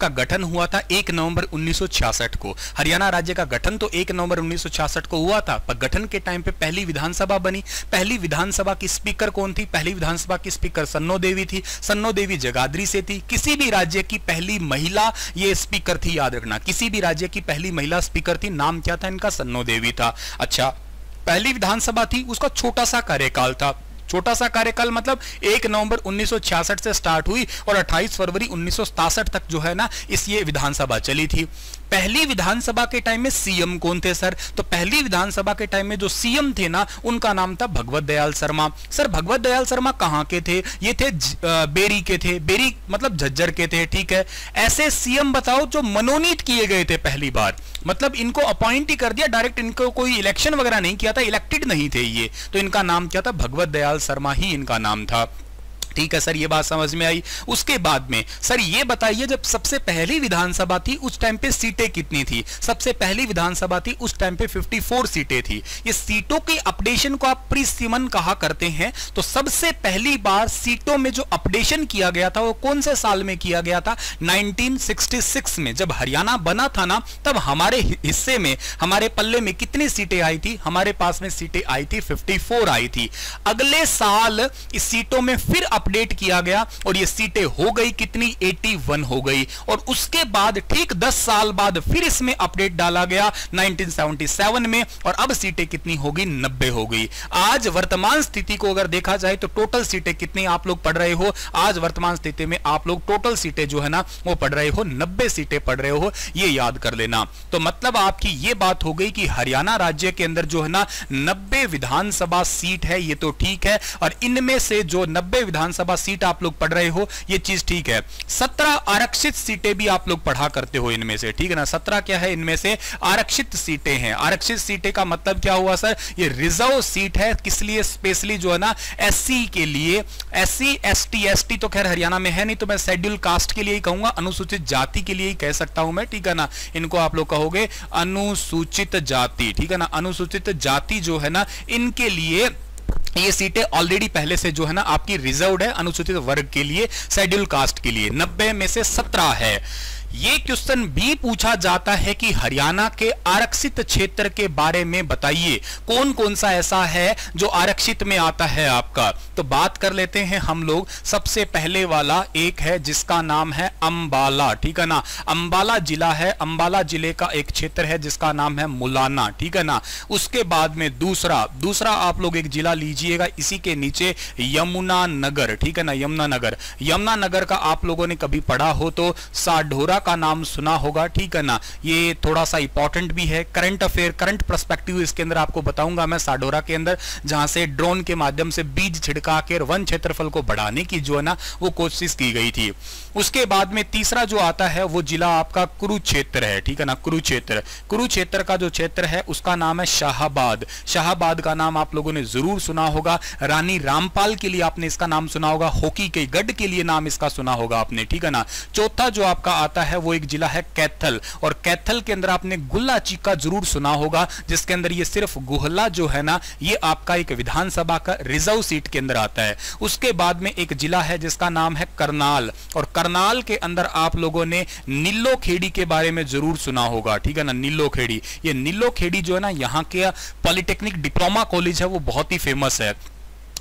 का गठन हुआ था 1 नवंबर 1966 को। हरियाणा राज्य का गठन तो 1 नवंबर 1966 को हुआ था, पर गठन के टाइम पे पहली विधानसभा बनी। पहली विधानसभा की स्पीकर कौन थी? पहली विधानसभा की स्पीकर सन्नो देवी थी। सन्नो देवी जगाधरी से थी। किसी भी राज्य की पहली महिला ये स्पीकर थी, याद रखना, किसी भी राज्य की पहली महिला स्पीकर थी। नाम क्या था इनका? सन्नो देवी था। अच्छा, पहली विधानसभा थी, उसका छोटा सा कार्यकाल था। छोटा सा कार्यकाल मतलब 1 नवंबर 1966 से स्टार्ट हुई और 28 फरवरी 1967 तक जो है ना इस ये विधानसभा चली थी। पहली विधानसभा के टाइम में सीएम कौन थे सर? तो पहली विधानसभा के टाइम में जो सीएम थे ना उनका नाम था भगवत दयाल शर्मा। सर भगवत दयाल शर्मा कहां के थे? ये थे बेरी के थे। बेरी मतलब झज्जर के थे, ठीक है। ऐसे सीएम बताओ जो मनोनीत किए गए थे पहली बार, मतलब इनको अपॉइंट ही कर दिया डायरेक्ट, इनको कोई इलेक्शन वगैरह नहीं किया था, इलेक्टेड नहीं थे ये। तो इनका नाम क्या था? भगवत दयाल शर्मा ही इनका नाम था। ठीक है सर, ये बात समझ में आई। उसके बाद में सर ये बताइए, जब सबसे पहली विधानसभा थी उस टाइम पे सीटें कितनी थी? सबसे पहली विधानसभा थी उस टाइम पे 54 सीटें थी। ये सीटों की अपडेशन को आप प्रीसिमन कहा करते हैं। तो सबसे पहली बार सीटों में जो अपडेशन किया गया था वो कौन से साल में किया गया था? 1966 में। जब हरियाणा बना था ना तब हमारे हिस्से में, हमारे पल्ले में कितनी सीटें आई थी? हमारे पास में सीटें आई थी 54 आई थी। अगले साल इस सीटों में फिर अपडेट किया गया और ये सीटें हो गई कितनी? 81 हो गई। और उसके बाद ठीक 10 साल बाद फिर इसमें अपडेट डाला गया 1977 में और अब सीटें कितनी हो गई? 90 हो गई। आज वर्तमान स्थिति को अगर देखा जाए तो टोटल सीटें कितनी आप लोग पढ़ रहे हो? आज वर्तमान स्थिति में आप लोग टोटल सीटें जो है ना वो पढ़ रहे हो 90 सीटें पढ़ रहे हो, ये याद कर लेना। तो मतलब आपकी ये बात हो गई कि हरियाणा राज्य के अंदर जो है ना 90 विधानसभा सीट है, ये तो ठीक है। और इनमें से जो 90 विधानसभा सीट आप लोग पढ़ रहे हो ये चीज ठीक है। 17 आरक्षित सीटें भी आप लोग पढ़ा करते हो इनमें से, ठीक है ना। 17 क्या है? इनमें से आरक्षित सीटें हैं। आरक्षित सीटें का मतलब क्या हुआ सर? ये रिजर्व सीट है। किस लिए? स्पेशली जो है ना एससी के लिए। एससी एसटी, एसटी तो खैर हरियाणा में है नहीं, तो मैं शेड्यूल कास्ट के लिए ही कहूंगा, अनुसूचित जाति के लिए ही कह सकता हूं मैं, ठीक है ना। इनको आप लोग कहोगे अनुसूचित जाति, ठीक है ना। अनुसूचित जाति जो है ना इनके लिए ये सीटें ऑलरेडी पहले से जो है ना आपकी रिजर्व्ड है अनुसूचित वर्ग के लिए, शेड्यूल कास्ट के लिए। 90 में से 17 है। ये क्वेश्चन भी पूछा जाता है कि हरियाणा के आरक्षित क्षेत्र के बारे में बताइए, कौन कौन सा ऐसा है जो आरक्षित में आता है आपका। तो बात कर लेते हैं हम लोग। सबसे पहले वाला एक है जिसका नाम है अंबाला, ठीक है ना। अंबाला जिला है। अंबाला जिले का एक क्षेत्र है जिसका नाम है मुलाना, ठीक है ना। उसके बाद में दूसरा आप लोग एक जिला लीजिएगा इसी के नीचे, यमुनानगर, ठीक है ना। यमुनानगर, यमुनानगर का आप लोगों ने कभी पढ़ा हो तो साढौरा का नाम सुना होगा, ठीक है ना। ये थोड़ा सा इंपॉर्टेंट भी है, करंट अफेयर, करंट पर्सपेक्टिव इसके अंदर आपको बताऊंगा मैं। साढौरा के अंदर जहां से ड्रोन के माध्यम से बीज छिड़का कर वन क्षेत्रफल को बढ़ाने की जो है ना वो कोशिश की गई थी। उसके बाद में तीसरा जो आता है वो जिला आपका कुरुक्षेत्र है, ठीक है ना। कुरुक्षेत्र, कुरुक्षेत्र का जो क्षेत्र है उसका नाम है शाहाबाद। शाहाबाद का नाम आप लोगों ने जरूर सुना होगा। रानी रामपाल के लिए आपने इसका नाम सुना होगा। हॉकी के गढ़ के लिए नाम इसका सुना होगा आपने, ठीक है ना। चौथा जो आपका आता है वो एक जिला है कैथल, और कैथल के अंदर आपने गुल्ला चीका जरूर सुना होगा, जिसके अंदर ये सिर्फ गुहला जो है ना ये आपका एक विधानसभा का रिजर्व सीट के अंदर आता है। उसके बाद में एक जिला है जिसका नाम है करनाल, और करनाल के अंदर आप लोगों ने नीलो खेड़ी के बारे में जरूर सुना होगा, ठीक है ना। नीलो खेड़ी, ये नीलो खेड़ी जो है ना यहाँ के पॉलिटेक्निक डिप्लोमा कॉलेज है वो बहुत ही फेमस है।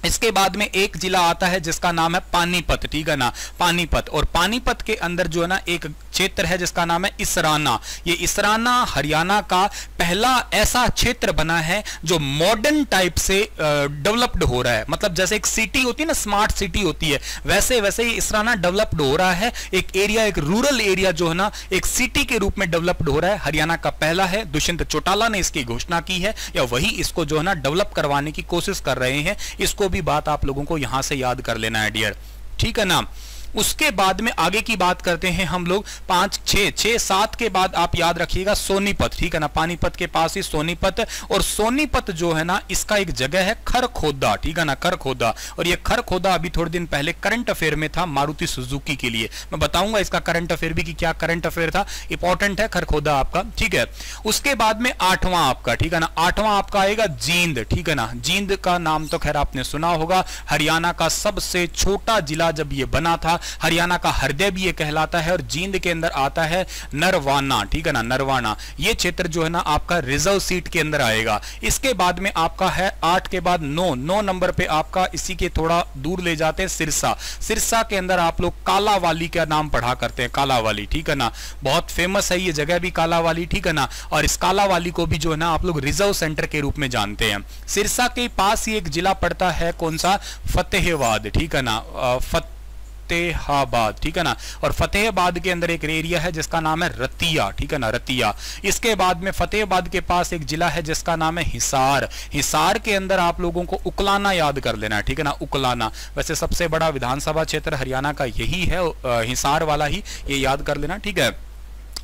इसके बाद में एक जिला आता है जिसका नाम है पानीपत, ठीक है ना। पानीपत, और पानीपत के अंदर जो है ना एक क्षेत्र है जिसका नाम है इसराना। ये इसराना हरियाणा का पहला ऐसा क्षेत्र बना है जो मॉडर्न टाइप से डेवलप्ड हो रहा है। मतलब जैसे एक सिटी होती है ना, स्मार्ट सिटी होती है, वैसे वैसे ये इसराना डेवलप्ड हो रहा है। एक एरिया, एक रूरल एरिया जो है ना एक सिटी के रूप में डेवलप्ड हो रहा है। हरियाणा का पहला है। दुष्यंत चौटाला ने इसकी घोषणा की है, या वही इसको जो है ना डेवलप करवाने की कोशिश कर रहे हैं। इसको भी बात आप लोगों को यहां से याद कर लेना है डियर, ठीक है ना। उसके बाद में आगे की बात करते हैं हम लोग। 5, 6, 7 के बाद आप याद रखिएगा सोनीपत, ठीक है ना। पानीपत के पास ही सोनीपत, और सोनीपत जो है ना इसका एक जगह है खरखोदा, ठीक है ना। खरखोदा, और ये खरखोदा अभी थोड़े दिन पहले करंट अफेयर में था मारुति सुजुकी के लिए। मैं बताऊंगा इसका करंट अफेयर भी कि क्या करंट अफेयर था, इंपॉर्टेंट है खरखोदा आपका, ठीक है। उसके बाद में 8वां आपका, ठीक है ना, 8वां आपका आएगा जींद, ठीक है ना। जींद का नाम तो खैर आपने सुना होगा। हरियाणा का सबसे छोटा जिला जब ये बना था हरियाणा का हृदय भी ये कहलाता है, और जींद के अंदर आता है नरवाना, ठीक है ना, नरवाना। ये क्षेत्र जो है ना आपका रिजर्व सीट के अंदर आएगा। इसके बाद में आपका है 8 के बाद 9 नंबर पे आपका इसी के थोड़ा दूर ले जाते हैं सिरसा। सिरसा के अंदर आप लोग कालावाली का नाम पढ़ा करते हैं, कालावाली, ठीक है ना, बहुत फेमस है ये जगह भी कालावाली, ठीक है ना। और इस कालावाली को भी जो है ना आप लोग रिजर्व सेंटर के रूप में जानते हैं। सिरसा के पास ही एक जिला पड़ता है, कौन सा, फतेहाबाद, ठीक है ना, फतेहाबाद, ठीक है ना। और फतेहाबाद के अंदर एक एरिया है जिसका नाम है रतिया, ठीक है ना, रतिया। इसके बाद में फतेहाबाद के पास एक जिला है जिसका नाम है हिसार। हिसार के अंदर आप लोगों को उकलाना याद कर लेना है, ठीक है ना, उकलाना। वैसे सबसे बड़ा विधानसभा क्षेत्र हरियाणा का यही है, हिसार वाला ही, ये याद कर लेना, ठीक है।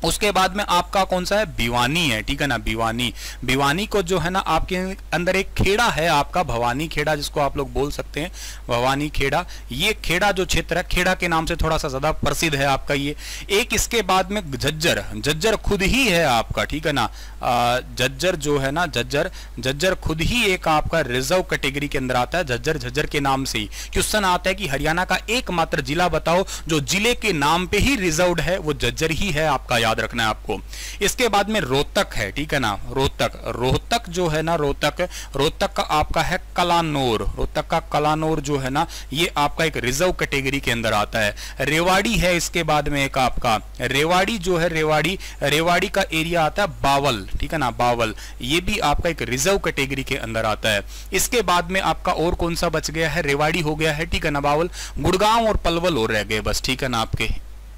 उसके बाद में आपका कौन सा है, भिवानी है, ठीक है ना, भिवानी। भिवानी को जो है ना आपके अंदर एक खेड़ा है आपका, भवानी खेड़ा जिसको आप लोग बोल सकते हैं, भवानी खेड़ा। ये खेड़ा जो क्षेत्र है, खेड़ा के नाम से थोड़ा सा ज्यादा प्रसिद्ध है आपका ये। एक इसके बाद में झज्जर, झज्जर खुद ही है आपका, ठीक है ना, झज्जर जो है ना, झज्जर खुद ही एक आपका रिजर्व कैटेगरी के अंदर आता है। झज्जर के नाम से ही क्वेश्चन आता है कि हरियाणा का एकमात्र जिला बताओ जो जिले के नाम पे ही रिजर्व्ड है, वो झज्जर ही है आपका, याद रखना है आपको। इसके बाद में रोहतक है, ठीक है ना, रोहतक जो है ना, रोहतक का आपका है कलानौर, रोहतक का कलानौर जो है ना ये आपका एक रिजर्व कैटेगरी के अंदर आता है। रेवाड़ी है इसके बाद में एक आपका, रेवाड़ी जो है, रेवाड़ी का एरिया आता है बावल, ठीक है ना, बावल। ये भी आपका एक रिजर्व कैटेगरी के अंदर आता है। इसके बाद में आपका और कौन सा बच गया है, रेवाड़ी हो गया है, ठीक है ना, बावल, गुड़गांव और पलवल और रह गए बस, ठीक है ना। आपके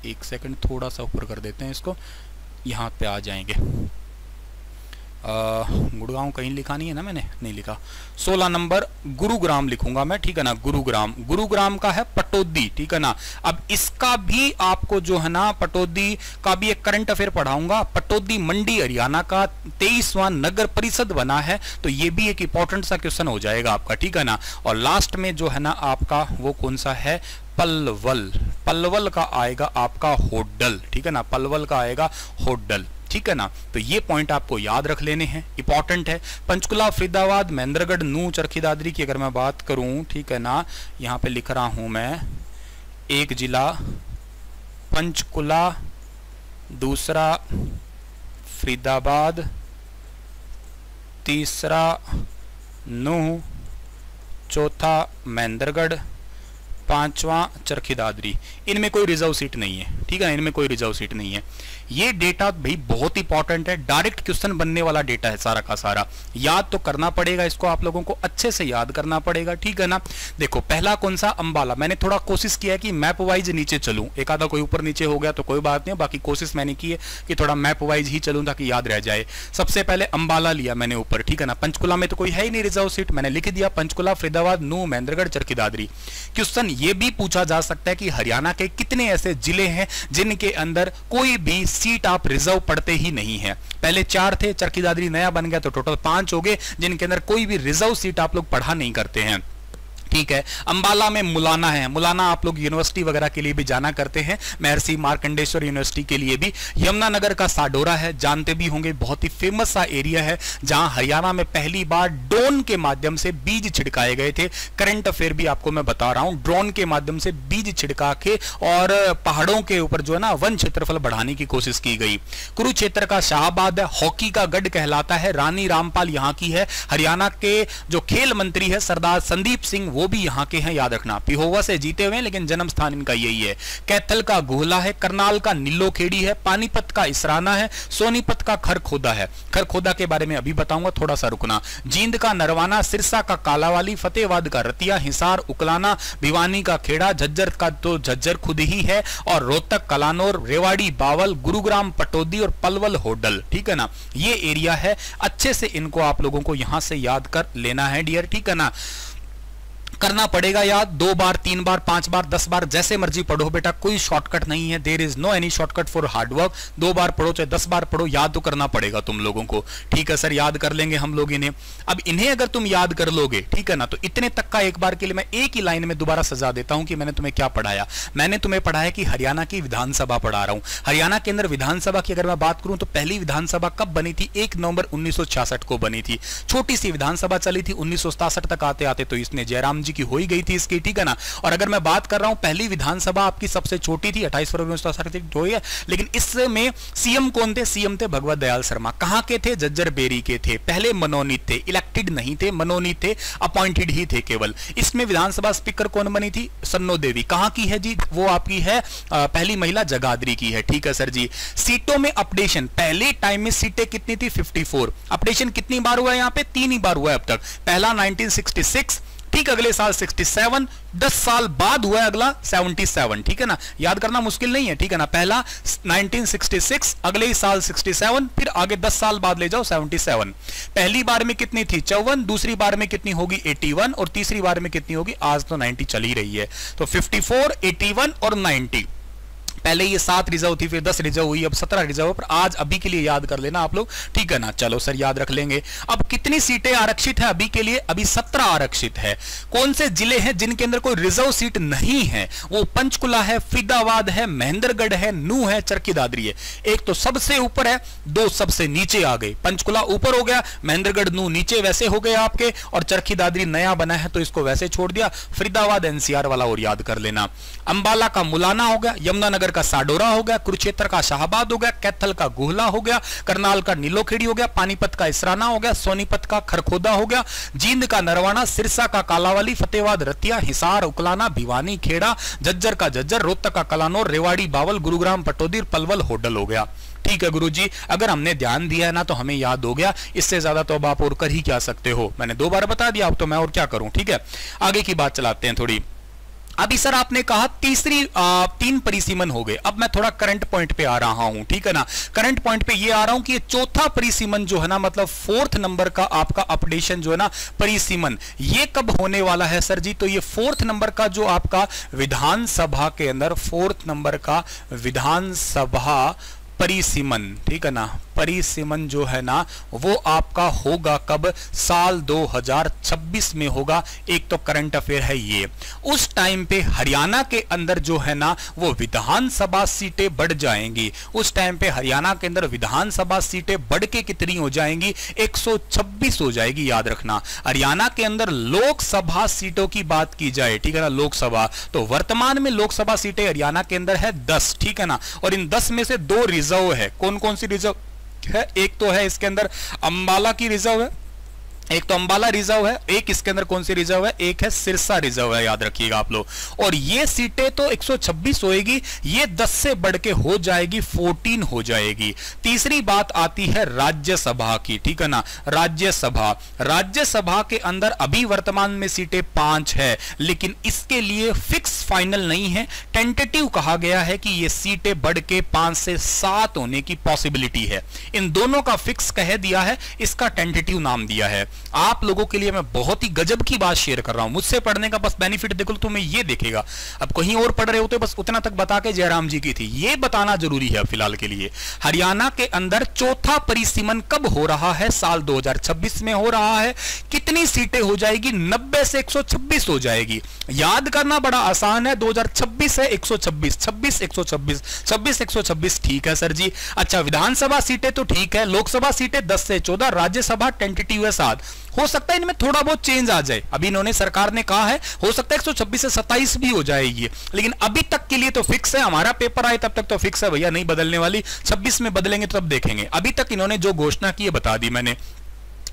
एक सेकंड थोड़ा सा ऊपर कर देते हैं इसको, यहां पे आ जाएंगे। गुड़गांव कहीं लिखा नहीं है ना, मैंने नहीं लिखा। 16 नंबर गुरुग्राम लिखूंगा मैं, ठीक है ना, गुरुग्राम का है पटौदी, ठीक है ना। अब इसका भी आपको जो है ना, पटौदी का भी एक करंट अफेयर पढ़ाऊंगा। पटौदी मंडी हरियाणा का 23वां नगर परिषद बना है, तो ये भी एक इंपॉर्टेंट सा क्वेश्चन हो जाएगा आपका, ठीक है ना। और लास्ट में जो है ना आपका वो कौन सा है, पलवल का आएगा आपका होडल, ठीक है ना, पलवल का आएगा होडल, ठीक है ना। तो ये पॉइंट आपको याद रख लेने हैं, इंपॉर्टेंट है। पंचकुला, फरीदाबाद, महेंद्रगढ़, नूह, चरखी दादरी की अगर मैं बात करूं, ठीक है ना, यहां पे लिख रहा हूं मैं, एक जिला पंचकुला, दूसरा फरीदाबाद, तीसरा नूह, चौथा महेंद्रगढ़, पांचवा चरखी दादरी। इनमें कोई रिजर्व सीट नहीं है, ठीक है, इनमें कोई रिजर्व सीट नहीं है। ये डेटा भाई बहुत इंपॉर्टेंट है, डायरेक्ट क्वेश्चन बनने वाला डेटा है सारा का सारा, याद तो करना पड़ेगा इसको, आप लोगों को अच्छे से याद करना पड़ेगा, ठीक है ना। देखो पहला कौन सा, अंबाला। मैंने थोड़ा कोशिश किया कि मैप वाइज नीचे चलूं, एक आधा कोई ऊपर नीचे हो गया तो कोई बात नहीं, बाकी कोशिश मैंने की है कि थोड़ा मैप वाइज ही चलूं ताकि याद रह जाए। सबसे पहले अंबाला लिया मैंने ऊपर, ठीक है ना। पंचकुला में तो कोई है ही नहीं रिजर्व सीट, मैंने लिख दिया पंचकुला, फरीदाबाद, नूह, महेंद्रगढ़, चरखी दादरी। क्वेश्चन ये भी पूछा जा सकता है कि हरियाणा के कितने ऐसे जिले हैं जिनके अंदर कोई भी सीट आप रिजर्व पढ़ते ही नहीं है। पहले 4 थे, चरखी दादरी नया बन गया तो टोटल 5 हो गए जिनके अंदर कोई भी रिजर्व सीट आप लोग पढ़ा नहीं करते हैं, ठीक है। अंबाला में मुलाना है, मुलाना आप लोग यूनिवर्सिटी वगैरह के लिए भी जाना करते हैं, महर्षि मार्कंडेश्वर यूनिवर्सिटी के लिए भी। यमुनानगर का साडोरा है, जानते भी होंगे, बहुत ही फेमस सा एरिया है जहां हरियाणा में पहली बार ड्रोन के माध्यम से बीज छिड़काए गए थे। करंट अफेयर भी आपको मैं बता रहा हूं, ड्रोन के माध्यम से बीज छिड़का के और पहाड़ों के ऊपर जो है ना वन क्षेत्रफल बढ़ाने की कोशिश की गई। कुरुक्षेत्र का शाहबाद है, हॉकी का गढ़ कहलाता है, रानी रामपाल यहां की है। हरियाणा के जो खेल मंत्री है सरदार संदीप सिंह वो भी यहां के हैं, याद रखना। पिहोवा से जीते हुए हैं लेकिन जन्म स्थान इनका यही है। कैथल का गोहला है, करनाल का नीलोखेड़ी है, पानीपत का इसराना है, सोनीपत का खरखोदा है। खरखोदा के बारे में अभी बताऊंगा, थोड़ा सा रुकना। जींद का नरवाना, सिरसा का कालावाली, फतेहाबाद का रतिया, हिसार उकलाना, भिवानी का खेड़ा, झज्जर का तो झज्जर खुद ही है, और रोहतक कलानौर, रेवाड़ी बावल, गुरुग्राम पटौदी और पलवल होडल, ठीक है ना। ये एरिया है, अच्छे से इनको आप लोगों को यहां से याद कर लेना है डियर, ठीक है ना। करना पड़ेगा याद, 2 बार 3 बार 5 बार 10 बार जैसे मर्जी पढ़ो बेटा, कोई शॉर्टकट नहीं है, there is no any shortcut for hard work. 2 बार पढ़ो चाहे 10 बार पढ़ो, याद तो करना पड़ेगा तुम लोगों को, ठीक है सर, याद कर लेंगे हम लोग इन्हें। अब इन्हें अगर तुम याद कर लोगे, ठीक है ना, तो इतने तक का एक बार के लिए मैं एक ही लाइन में दोबारा सजा देता हूं कि मैंने तुम्हें क्या पढ़ाया। मैंने तुम्हें पढ़ाया कि हरियाणा की विधानसभा पढ़ा रहा हूं। हरियाणा के अंदर विधानसभा की अगर मैं बात करूं तो पहली विधानसभा कब बनी थी, 1 नवंबर 1966 को बनी थी। छोटी सी विधानसभा चली थी, 1967 तक आते आते तो इसने जयराम जी की हो ही गई थी इसकी, ठीक है ना। और अगर मैं बात कर रहा हूं पहली विधानसभा आपकी सबसे छोटी थी, 28 फरवरी 1968 हुई है, लेकिन इसमें सीएम कौन थे? सीएम थे भगवत दयाल शर्मा। कहां के थे? जज्जर बेरी के थे। पहले मनोनीत थे, इलेक्टेड नहीं थे, मनोनीत थे, अपॉइंटेड ही थे केवल। इसमें विधानसभा स्पीकर कौन बनी थी? सन्नो देवी। कहां की है जी? वो आपकी है पहली महिला जगाधरी की है, ठीक है सर जी। सीटों में अपडेशन, पहले टाइम में सीटें कितनी थी? 54। अपडेशन कितनी बार हुआ है यहाँ पे? 3 ही बार हुआ है अब तक। पहला 1966, ठीक, अगले साल 67, 10 साल बाद हुआ है अगला 77, ठीक है ना। याद करना मुश्किल नहीं है, ठीक है ना। पहला 1966, अगले ही साल 67, फिर आगे 10 साल बाद ले जाओ 77। पहली बार में कितनी थी? 54, दूसरी बार में कितनी होगी? 81, और तीसरी बार में कितनी होगी? आज तो 90 चल ही रही है, तो 54, 81 और 90। पहले ये 7 रिजर्व थी, फिर 10 रिजर्व हुई, अब 17 रिजर्व, पर आज अभी के लिए याद कर लेना आप लोग, ठीक है ना। चलो सर याद रख लेंगे। अब कितनी सीटें आरक्षित है अभी के लिए? अभी 17 आरक्षित है। कौन से जिले हैं जिनके अंदर कोई रिजर्व सीट नहीं है? वो पंचकुला है, फरीदाबाद है, महेंद्रगढ़ है, नूह है, चरखी दादरी है। एक तो सबसे ऊपर है, 2 सबसे नीचे आ गए। पंचकुला ऊपर हो गया, महेंद्रगढ़ नूह नीचे वैसे हो गए आपके, और चरखी दादरी नया बना है तो इसको वैसे छोड़ दिया। फरीदाबाद एनसीआर वाला और याद कर लेना। अंबाला का मुलाना हो गया, यमुनानगर का साडोरा हो गया, कुरुक्षेत्र का शाहबाद हो गया, कैथल का गुहला हो गया, करनाल का नीलोखेड़ी हो गया, पानीपत का इसराना हो गया, सोनीपत का खरखोदा हो गया, जींद का नरवाना, सिरसा का कालावाली, फतेहाबाद रतिया, हिसार उकलाना, भिवानी खेड़ा, झज्जर का झज्जर, रोहतक का कलानौर, रेवाड़ी बावल, गुरुग्राम पटौदी, पलवल होडल हो गया। ठीक है गुरुजी, अगर हमने ध्यान दिया है ना तो हमें याद हो गया। इससे ज्यादा तो अब आप और कर ही क्या सकते हो? मैंने 2 बार बता दिया, अब तो मैं और क्या करूं। ठीक है, आगे की बात चलाते हैं थोड़ी। अभी सर आपने कहा 3 परिसीमन हो गए। अब मैं थोड़ा करंट पॉइंट पे आ रहा हूं, ठीक है ना। करंट पॉइंट पे ये आ रहा हूं कि ये 4था परिसीमन जो है ना, मतलब 4th नंबर का आपका अपडेशन जो है ना, परिसीमन, ये कब होने वाला है सर जी? तो ये 4th नंबर का जो आपका विधानसभा के अंदर 4th नंबर का विधानसभा परिसीमन, ठीक है ना, परिसीमन जो है ना वो आपका होगा कब? साल 2026 में होगा। एक तो करंट अफेयर है ये। उस टाइम पे हरियाणा के अंदर जो है ना वो विधानसभा सीटें बढ़ जाएंगी। उस टाइम पे हरियाणा के अंदर विधानसभा सीटें बढ़ के कितनी हो जाएंगी? 126 हो जाएगी। याद रखना, हरियाणा के अंदर लोकसभा सीटों की बात की जाए, ठीक है ना, लोकसभा, तो वर्तमान में लोकसभा सीटें हरियाणा के अंदर है 10, ठीक है ना। और इन 10 में से 2 रिजर्व है। कौन कौन सी रिजर्व है? एक तो है इसके अंदर अंबाला की रिजर्व है, एक तो अंबाला रिजर्व है, एक इसके अंदर कौन सी रिजर्व है? एक है सिरसा रिजर्व है, याद रखिएगा आप लोग। और ये सीटें तो 126 होएगी, ये 10 से बढ़ के हो जाएगी 14 हो जाएगी। तीसरी बात आती है राज्यसभा की, ठीक है ना। राज्यसभा, राज्यसभा के अंदर अभी वर्तमान में सीटें 5 है, लेकिन इसके लिए फिक्स फाइनल नहीं है, टेंटेटिव कहा गया है कि ये सीटें बढ़ के 5 से 7 होने की पॉसिबिलिटी है। इन दोनों का फिक्स कह दिया है, इसका टेंटेटिव नाम दिया है। आप लोगों के लिए मैं बहुत ही गजब की बात शेयर कर रहा हूं। मुझसे पढ़ने का बस बेनिफिट देखो तो मैं ये देखेगा। अब कहीं और पढ़ रहे होते बस उतना तक बता के जयराम जी की थी, ये बताना जरूरी है फिलहाल के लिए। हरियाणा के अंदर 4था परिसीमन कब हो रहा है? साल 2026 में हो रहा है। कितनी सीटें हो जाएगी? 90 से 126 हो जाएगी। याद करना बड़ा आसान है, 2026 है 126, 26 126, 26 126, ठीक है सर जी। अच्छा, विधानसभा सीटें तो ठीक है, लोकसभा सीटें 10 से 14, राज्यसभा टेंटेटिव है 7। हो सकता है इनमें थोड़ा बहुत चेंज आ जाए। अभी इन्होंने सरकार ने कहा है हो सकता है 126 से 27 भी हो जाएगी, लेकिन अभी तक के लिए तो फिक्स है। हमारा पेपर आए तब तक तो फिक्स है भैया, नहीं बदलने वाली। 26 में बदलेंगे तब देखेंगे। अभी तक इन्होंने जो घोषणा की है बता दी मैंने।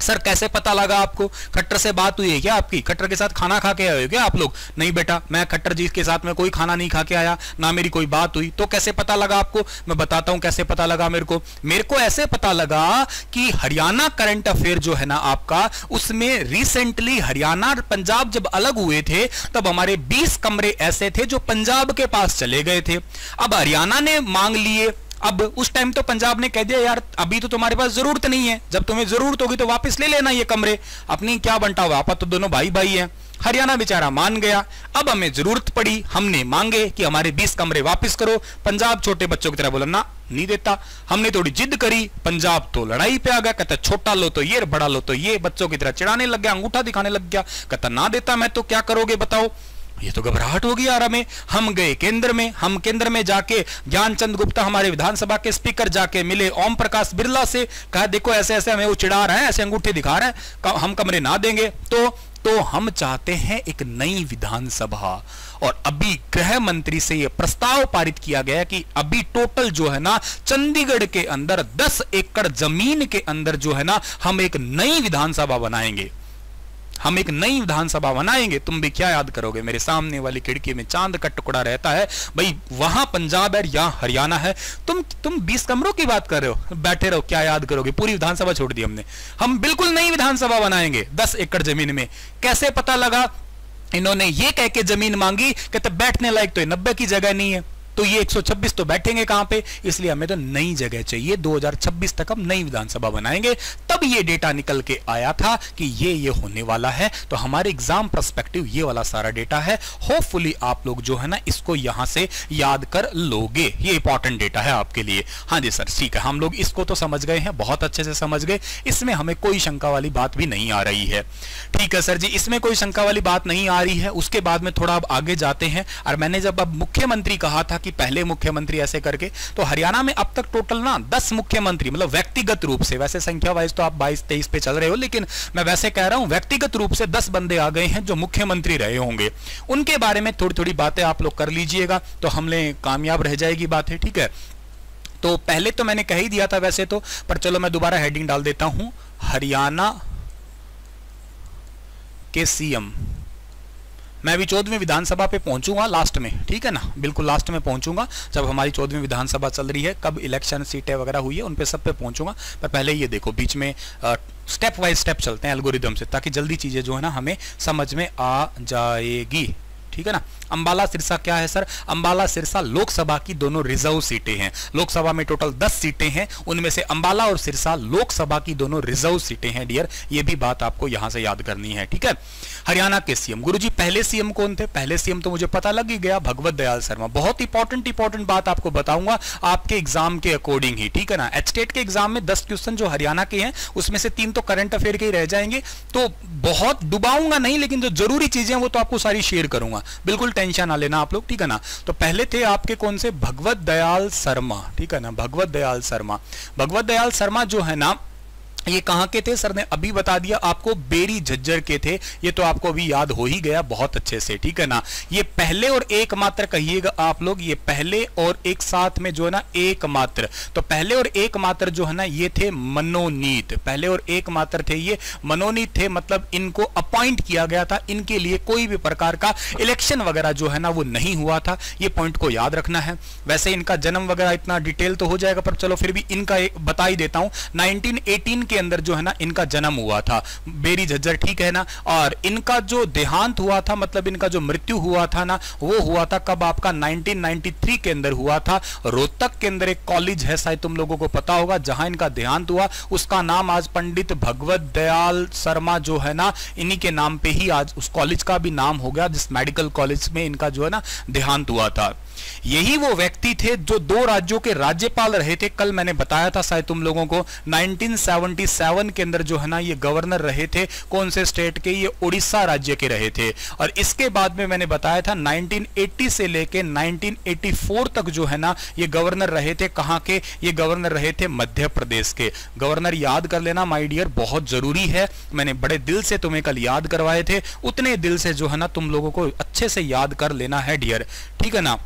सर कैसे पता लगा आपको? खट्टर से बात हुई है क्या आपकी? खट्टर के साथ खाना खा के आए हो क्या आप लोग? नहीं बेटा, मैं खट्टर जी के साथ में कोई खाना नहीं खा के आया, ना मेरी कोई बात हुई। तो कैसे पता लगा आपको? मैं बताता हूं कैसे पता लगा मेरे को ऐसे पता लगा कि हरियाणा करंट अफेयर जो है ना आपका, उसमें रिसेंटली हरियाणा और पंजाब जब अलग हुए थे तब हमारे 20 कमरे ऐसे थे जो पंजाब के पास चले गए थे। अब हरियाणा ने मांग लिए। अब उस टाइम तो पंजाब ने कह दिया यार अभी तो तुम्हारे पास जरूरत नहीं है, जब तुम्हें जरूरत होगी तो वापस ले लेना ये कमरे, अपनी क्या बंटा हुआ, आप तो दोनों भाई भाई हैं। हरियाणा बेचारा मान गया। अब हमें जरूरत पड़ी, हमने मांगे कि हमारे 20 कमरे वापस करो। पंजाब छोटे बच्चों की तरह बोला ना, नहीं देता। हमने थोड़ी जिद करी, पंजाब तो लड़ाई पे आ गया, कहता छोटा लो तो ये, बड़ा लो तो ये, बच्चों की तरह चिढ़ाने लग गया, अंगूठा दिखाने लग गया, कहता ना देता मैं तो क्या करोगे बताओ। ये तो घबराहट हो गई यार हमें। हम गए केंद्र में, हम केंद्र में जाके ज्ञानचंद गुप्ता हमारे विधानसभा के स्पीकर जाके मिले ओम प्रकाश बिरला से, कहा देखो ऐसे ऐसे हमें वो चिढ़ा रहा है, ऐसे अंगूठे दिखा रहा है, हम कमरे ना देंगे। तो तो हम चाहते हैं एक नई विधानसभा। और अभी गृह मंत्री से यह प्रस्ताव पारित किया गया कि अभी टोटल जो है ना चंडीगढ़ के अंदर 10 एकड़ जमीन के अंदर जो है ना हम एक नई विधानसभा बनाएंगे, हम एक नई विधानसभा बनाएंगे। तुम भी क्या याद करोगे, मेरे सामने वाली खिड़की में चांद का टुकड़ा रहता है भाई, वहां पंजाब है, यहां हरियाणा है। तुम 20 कमरों की बात कर रहे हो, बैठे रहो, क्या याद करोगे, पूरी विधानसभा छोड़ दी हमने। हम बिल्कुल नई विधानसभा बनाएंगे 10 एकड़ जमीन में। कैसे पता लगा? इन्होंने ये कह के जमीन मांगी, कहते बैठने लायक तो 90 की जगह नहीं है, तो ये 126 तो बैठेंगे कहां पे, इसलिए हमें तो नई जगह चाहिए। 2026 तक हम नई विधानसभा बनाएंगे। तब ये डेटा निकल के आया था कि ये होने वाला है। तो हमारे एग्जाम पर्सपेक्टिव ये वाला सारा डेटा है। होपफुली आप लोग जो है ना इसको यहां से याद कर लोगे, ये इंपॉर्टेंट डेटा है आपके लिए। हाँ जी सर, ठीक है, हम लोग इसको तो समझ गए हैं, बहुत अच्छे से समझ गए, इसमें हमें कोई शंका वाली बात भी नहीं आ रही है। ठीक है सर जी, इसमें कोई शंका वाली बात नहीं आ रही है। उसके बाद में थोड़ा अब आगे जाते हैं। और मैंने जब अब मुख्यमंत्री कहा था कि पहले मुख्यमंत्री ऐसे करके, तो हरियाणा में अब तक टोटल ना 10 मुख्यमंत्री, मतलब व्यक्तिगत रूप से, वैसे संख्या वाइज तो आप 22-23 पे चल रहे हो, लेकिन मैं वैसे कह रहा हूं व्यक्तिगत रूप से 10 बंदे आ गए हैं जो मुख्यमंत्री रहे होंगे। उनके बारे में थोड़ी थोड़ी बातें आप लोग कर लीजिएगा, तो हमने कामयाब रह जाएगी बातें। ठीक है, तो पहले तो मैंने कह ही दिया था वैसे तो, पर चलो मैं दोबारा हेडिंग डाल देता हूं, हरियाणा के सीएम। मैं अभी 14वीं विधानसभा पे पहुंचूंगा लास्ट में, ठीक है ना, बिल्कुल लास्ट में पहुंचूंगा जब हमारी 14वीं विधानसभा चल रही है, कब इलेक्शन सीटें वगैरह हुई है उन पे सब पे पहुंचूंगा। पर पहले ये देखो, बीच में स्टेप वाइज स्टेप चलते हैं एल्गोरिदम से, ताकि जल्दी चीजें जो है ना हमें समझ में आ जाएगी। ठीक है ना। अंबाला सिरसा क्या है सर? अंबाला सिरसा लोकसभा की दोनों रिजर्व सीटें हैं। लोकसभा में टोटल 10 सीटें हैं, उनमें से अंबाला और सिरसा लोकसभा की दोनों रिजर्व सीटें हैं डियर, ये भी बात आपको यहां से याद करनी है। ठीक है। हरियाणा के सीएम, गुरुजी पहले सीएम कौन थे? पहले सीएम तो मुझे पता लग ही गया, भगवत दयाल शर्मा। बहुत इंपॉर्टेंट बात आपको बताऊंगा आपके एग्जाम के अकॉर्डिंग ही, ठीक है ना। एचटेट के एग्जाम में 10 क्वेश्चन जो हरियाणा के हैं उसमें से 3 तो करंट अफेयर के ही रह जाएंगे, तो बहुत डुबाऊंगा नहीं, लेकिन जो जरूरी चीजें हैं वो तो आपको सारी शेयर करूंगा, बिल्कुल टेंशन ना लेना आप लोग, ठीक है ना। तो पहले थे आपके कौन से? भगवत दयाल शर्मा, ठीक है ना, भगवत दयाल शर्मा। भगवत दयाल शर्मा जो है ना, ये कहां के थे? सर ने अभी बता दिया आपको, बेरी झज्जर के थे। ये तो आपको अभी याद हो ही गया बहुत अच्छे से, ठीक है ना। ये पहले और एकमात्र कहिएगा आप लोग, ये पहले और एक साथ में जो है ना एकमात्र, तो पहले और एकमात्र जो है ना ये थे मनोनीत, पहले और एकमात्र थे ये मनोनीत थे, मतलब इनको अपॉइंट किया गया था, इनके लिए कोई भी प्रकार का इलेक्शन वगैरह जो है ना वो नहीं हुआ था। ये पॉइंट को याद रखना है। वैसे इनका जन्म वगैरह इतना डिटेल तो हो जाएगा, पर चलो फिर भी इनका बता ही देता हूं। 1918 के अंदर जो है ना इनका जन्म हुआ था, बेरी झज्जर, ठीक है ना। और इनका जो देहांत हुआ था, मतलब इनका जो मृत्यु हुआ था ना, वो हुआ था कब? आपका 1993 के अंदर हुआ था। रोहतक के अंदर एक कॉलेज है, शायद तुम लोगों को पता होगा, जहां इनका देहांत हुआ, उसका नाम आज पंडित भगवत दयाल शर्मा जो है ना, इन्हीं के नाम पे ही आज उस कॉलेज का भी नाम हो गया, जिस मेडिकल कॉलेज में इनका जो है ना देहांत हुआ था। यही वो व्यक्ति थे जो 2 राज्यों के राज्यपाल रहे थे। कल मैंने बताया था शायद तुम लोगों को, 1977 के अंदर जो है ना ये गवर्नर रहे थे। कौन से स्टेट के? ये उड़ीसा राज्य के रहे थे। और इसके बाद में मैंने बताया था 1980 से लेके 1984 तक जो है ना ये गवर्नर रहे थे। कहां के? ये गवर्नर रहे थे मध्य प्रदेश के। गवर्नर याद कर लेना माय डियर, बहुत जरूरी है। मैंने बड़े दिल से तुम्हें कल याद करवाए थे, उतने दिल से जो है ना तुम लोगों को अच्छे से याद कर लेना है डियर, ठीक है ना।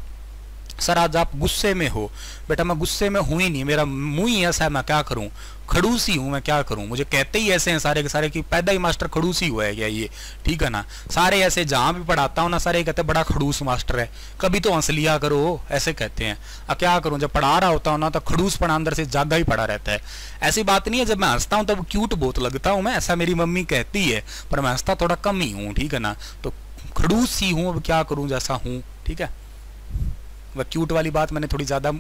सर आज आप गुस्से में हो? बेटा मैं गुस्से में हूं ही नहीं, मेरा मुंह ही ऐसा है, मैं क्या करूं, खड़ूसी हूं, मैं क्या करूं। मुझे कहते ही ऐसे हैं सारे के सारे कि पैदा ही मास्टर खड़ूसी हुआ है क्या ये, ठीक है ना। सारे ऐसे जहां भी पढ़ाता हूं ना, सारे कहते हैं बड़ा खड़ूस मास्टर है, कभी तो हंस लिया करो, ऐसे कहते हैं। अब क्या करूं, जब पढ़ा रहा होता हूं ना तो खड़ूस पढ़ा अंदर से जागा ही पड़ा रहता है। ऐसी बात नहीं है, जब मैं हंसता हूं तब क्यूट बहुत लगता हूं मैं, ऐसा मेरी मम्मी कहती है, पर मैं हंसता थोड़ा कम ही हूं, ठीक है ना। तो खड़ूस ही हूं, अब क्या करूं जैसा हूं, ठीक है। वह क्यूट वाली बात मैंने थोड़ी ज्यादा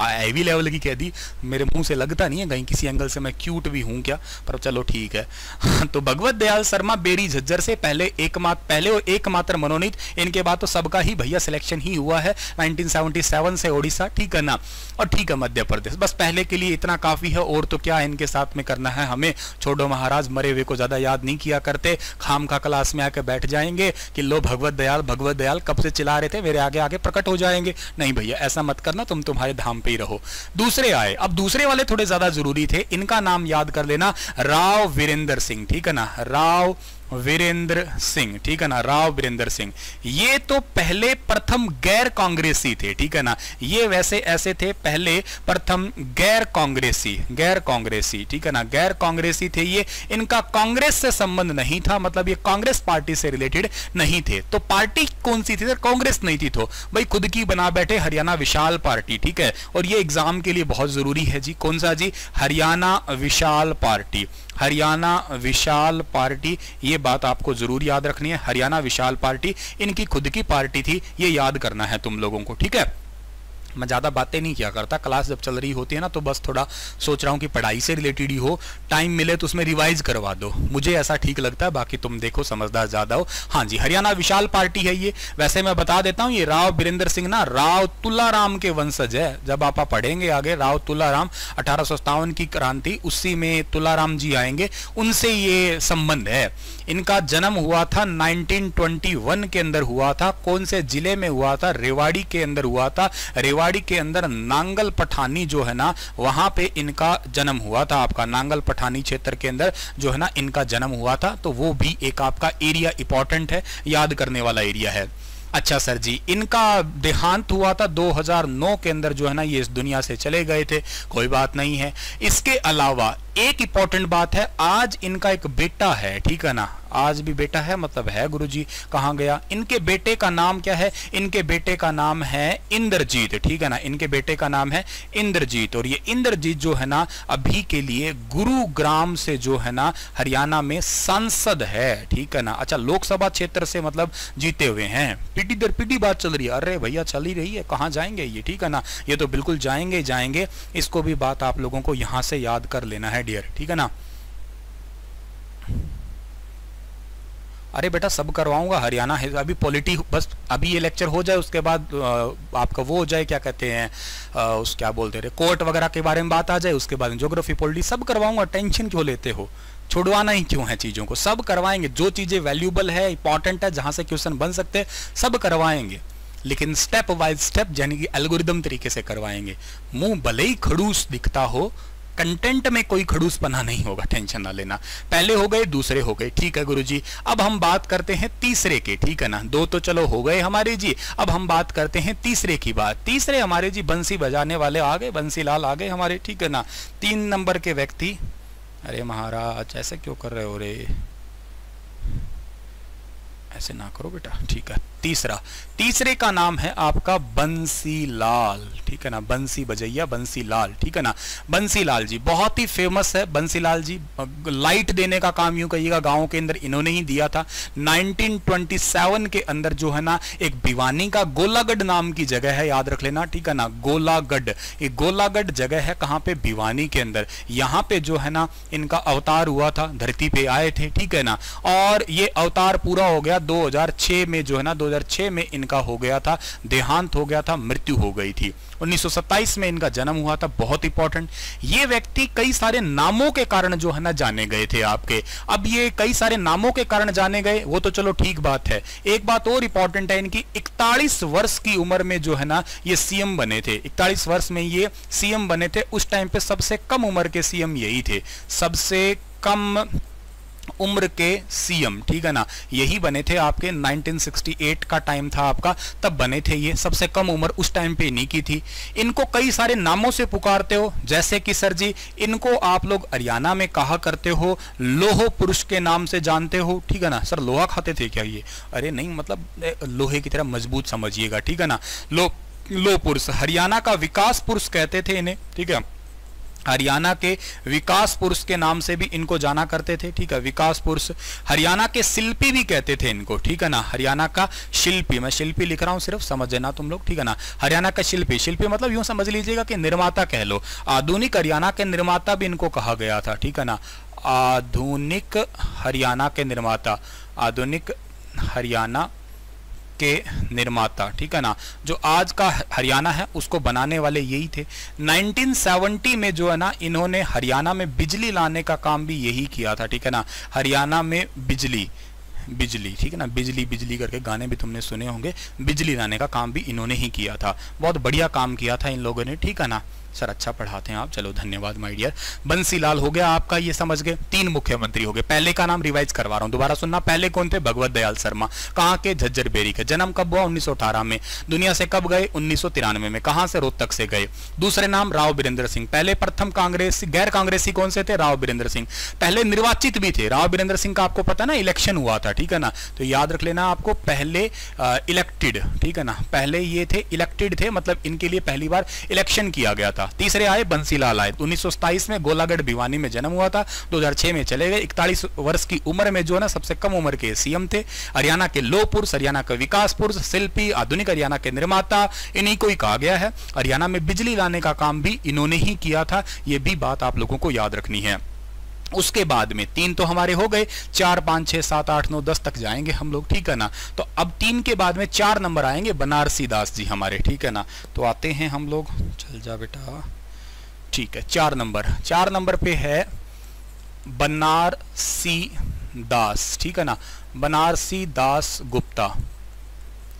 हैवी लेवल की कह दी, मेरे मुंह से लगता नहीं है कहीं किसी एंगल से मैं क्यूट भी हूं क्या, पर चलो ठीक है। तो भगवत दयाल शर्मा बेरी झज्जर से पहले और एकमात्र मनोनीत, इनके बाद तो सबका ही भैया सिलेक्शन ही हुआ है 1977 से ओडिशा, ठीक है ना। और ठीक है मध्य प्रदेश, बस पहले के लिए इतना काफी है। और तो क्या इनके साथ में करना है हमें, छोड़ो महाराज, मरे हुए को ज्यादा याद नहीं किया करते, खाम खा क्लास में आके बैठ जाएंगे कि लो भगवत दयाल कब से चिल्ला रहे थे, मेरे आगे आगे प्रकट हो जाएंगे। नहीं भैया ऐसा मत करना, तुम तुम्हारे धाम पे ही रहो। दूसरे आए, अब दूसरे वाले थोड़े ज्यादा जरूरी थे, इनका नाम याद कर लेना, राव वीरेंद्र सिंह, ठीक है ना। राव वीरेंद्र सिंह, ठीक है ना, राव वीरेंद्र सिंह। ये तो पहले प्रथम गैर कांग्रेसी थे, ठीक है ना, ये वैसे ऐसे थे पहले प्रथम गैर कांग्रेसी, ठीक है ना, गैर कांग्रेसी थे ये। इनका कांग्रेस से संबंध नहीं था, मतलब ये कांग्रेस पार्टी से रिलेटेड नहीं थे। तो पार्टी कौन सी थी? कांग्रेस नहीं थी, तो भाई खुद की बना बैठे हरियाणा विशाल पार्टी, ठीक है। और ये एग्जाम के लिए बहुत जरूरी है जी, कौन सा जी? हरियाणा विशाल पार्टी, हरियाणा विशाल पार्टी, ये बात आपको जरूर याद रखनी है। हरियाणा विशाल पार्टी इनकी खुद की पार्टी थी, ये याद करना है तुम लोगों को, ठीक है। मैं ज़्यादा बातें नहीं किया करता, क्लास जब चल रही होती है ना तो बस थोड़ा सोच रहा हूँ कि पढ़ाई से रिलेटेड ही हो, टाइम मिले तो उसमें रिवाइज करवा दो, मुझे ऐसा ठीक लगता है। बाकी तुम देखो समझदार ज़्यादा हो। हाँ जी, हरियाणा विशाल पार्टी है ये। वैसे मैं बता देता हूँ, ये राव वीरेंद्र सिंह ना राव तुलाराम के वंशज है। जब आप पढ़ेंगे आगे, राव तुलाराम 1857 की क्रांति, उसी में तुलाराम जी आएंगे, उनसे ये संबंध है। इनका जन्म हुआ था 1921 के अंदर हुआ था। कौन से जिले में हुआ था? रेवाड़ी के अंदर हुआ था। रेवाड़ी के अंदर नांगल पठानी जो है ना, वहां पे इनका जन्म हुआ था। आपका नांगल पठानी क्षेत्र के अंदर जो है ना इनका जन्म हुआ था। तो वो भी एक आपका एरिया इंपॉर्टेंट है, याद करने वाला एरिया है। अच्छा सर जी, इनका देहांत हुआ था 2009 के अंदर जो है ना, ये इस दुनिया से चले गए थे, कोई बात नहीं है। इसके अलावा एक इंपॉर्टेंट बात है, आज इनका एक बेटा है, ठीक है ना, आज भी बेटा है, मतलब है गुरुजी, कहां गया? इनके बेटे का नाम क्या है? इनके बेटे का नाम है इंद्रजीत, ठीक है ना, इनके बेटे का नाम है इंद्रजीत। और ये इंद्रजीत जो है ना अभी के लिए गुरुग्राम से जो है ना हरियाणा में सांसद है, ठीक है ना। अच्छा, लोकसभा क्षेत्र से मतलब जीते हुए हैं। पीटी दर पीटी बात चल रही है, अरे भैया चल ही रही है, कहां जाएंगे ये, ठीक है ना, ये तो बिल्कुल जाएंगे। इसको भी बात आप लोगों को यहां से याद कर लेना है डियर, ठीक है ना। अरे बेटा सब करवाऊंगा, हरियाणा है अभी पॉलिटी, बस अभी ये लेक्चर हो जाए उसके बाद आपका वो हो जाए, क्या कहते हैं उस क्या बोलते रहे, कोर्ट वगैरह के बारे में बात आ जाए, उसके बाद ज्योग्राफी पॉलिटी सब करवाऊंगा। टेंशन क्यों लेते हो? छुड़वाना ही क्यों है चीज़ों को? सब करवाएंगे, जो चीज़ें वैल्यूबल है, इंपॉर्टेंट है, जहां से क्वेश्चन बन सकते हैं, सब करवाएंगे, लेकिन स्टेप बाय स्टेप, यानी कि एल्गोरिदम तरीके से करवाएंगे। मुंह भले ही खड़ूस दिखता हो, कंटेंट में कोई खड़ूसपना नहीं होगा, टेंशन ना लेना। पहले हो गए, दूसरे हो गए, ठीक है गुरुजी। अब हम बात करते हैं तीसरे के, ठीक है ना। दो तो चलो हो गए हमारे जी, अब हम बात करते हैं तीसरे की बात। तीसरे हमारे जी बंसी बजाने वाले आ गए, बंसीलाल आ गए हमारे, ठीक है ना। 3 नंबर के व्यक्ति, अरे महाराज ऐसे क्यों कर रहे हो रे, ऐसे ना करो बेटा, ठीक है। तीसरे का नाम है आपका बंसीलाल, ठीक है ना, बंसी बजैया बंसीलाल, ठीक है ना। बंसीलाल जी बहुत ही फेमस है, बंसीलाल जी लाइट देने का काम यूं कहिएगा गांव के अंदर इन्होंने ही दिया था। 1927 के अंदर जो है ना एक भिवानी का गोलागढ़ नाम की जगह है, याद रख लेना, ठीक है ना, गोलागढ़। ये गोलागढ़ जगह है कहां पे? भिवानी के अंदर। यहां पे जो है ना इनका अवतार हुआ था, धरती पे आए थे, ठीक है ना। और ये अवतार पूरा हो गया 2006 में, जो है ना 2006 में इनका हो गया था देहांत, हो गया था, मृत्यु हो गई थी। 1927 में इनका जन्म हुआ था, बहुत इंपॉर्टेंट। ये व्यक्ति कई सारे नामों के कारण जो है ना जाने गए थे आपके। अब ये कई सारे नामों के कारण जाने गए, वो तो चलो ठीक बात है। एक बात और इंपॉर्टेंट है, इनकी 41 वर्ष की उम्र में जो है ना ये सीएम बने थे। 41 वर्ष में ये सीएम बने थे। उस टाइम पे सबसे कम उम्र के सीएम यही थे, सबसे कम उम्र के सीएम, ठीक है ना, यही बने थे आपके। 1968 का टाइम था आपका, तब बने थे ये। सबसे कम उम्र उस टाइम पे इन्हीं की थी। इनको कई सारे नामों से पुकारते हो, जैसे कि सर जी इनको आप लोग हरियाणा में कहा करते हो लोह पुरुष के नाम से जानते हो, ठीक है ना। सर लोहा खाते थे क्या ये? अरे नहीं, मतलब लोहे की तरह मजबूत समझिएगा, ठीक है ना। लोह पुरुष, हरियाणा का विकास पुरुष कहते थे इन्हें, ठीक है। हरियाणा के विकास पुरुष के नाम से भी इनको जाना करते थे, ठीक है, विकास पुरुष। हरियाणा के शिल्पी भी कहते थे इनको, ठीक है ना, हरियाणा का शिल्पी। मैं शिल्पी लिख रहा हूं सिर्फ, समझ लेना तुम लोग, ठीक है ना। हरियाणा का शिल्पी, शिल्पी मतलब यूं समझ लीजिएगा कि निर्माता कह लो। आधुनिक हरियाणा के निर्माता भी इनको कहा गया था, ठीक है ना, आधुनिक हरियाणा के निर्माता, आधुनिक हरियाणा के निर्माता, ठीक है ना। जो आज का हरियाणा है उसको बनाने वाले यही थे। 1970 में जो है ना इन्होंने हरियाणा में बिजली लाने का काम भी यही किया था, ठीक है ना। हरियाणा में बिजली, ठीक है ना, बिजली बिजली करके गाने भी तुमने सुने होंगे। बिजली लाने का काम भी इन्होंने ही किया था, बहुत बढ़िया काम किया था इन लोगों ने, ठीक है ना। सर अच्छा पढ़ाते हैं आप, चलो धन्यवाद माय डियर। बंसीलाल हो गया आपका, ये समझ गए। 3 मुख्यमंत्री हो गए। पहले का नाम रिवाइज करवा रहा हूं, दोबारा सुनना। पहले कौन थे? भगवत दयाल शर्मा। कहां के? झज्जर बेरी के। जन्म कब हुआ? 1918 में। दुनिया से कब गए? 1993 में। कहां से? रोहतक से गए। दूसरे नाम राव बीरेंद्र सिंह। पहले प्रथम कांग्रेस गैर कांग्रेसी कौन से थे? राव बीरेंद्र सिंह। पहले निर्वाचित भी थे। राव बीरेंद्र सिंह का आपको पता ना इलेक्शन हुआ था, ठीक है ना, तो याद रख लेना आपको। पहले इलेक्टेड, ठीक है ना, पहले ये थे इलेक्टेड थे, मतलब इनके लिए पहली बार इलेक्शन किया गया था। तीसरे आए बंसीलाल आए। 1927 में गोलागढ़ भिवानी में जन्म हुआ था। 2006 में चले गए। 41 वर्ष की उम्र में जो है ना सबसे कम उम्र के सीएम थे। हरियाणा के लौह पुरुष, हरियाणा का विकास पुरुष, शिल्पी, आधुनिक हरियाणा के निर्माता, इन्हीं को ही कहा गया है। हरियाणा में बिजली लाने का काम भी इन्होंने ही किया था, यह भी बात आप लोगों को याद रखनी है। उसके बाद में 3 तो हमारे हो गए, 4, 5, 6, 7, 8, 9, 10 तक जाएंगे हम लोग, ठीक है ना। तो अब 3 के बाद में 4 नंबर आएंगे बनारसी दास जी हमारे, ठीक है ना। तो आते हैं हम लोग, चल जा बेटा, ठीक है। 4 नंबर पे है बनारसी दास, ठीक है ना, बनारसी दास गुप्ता।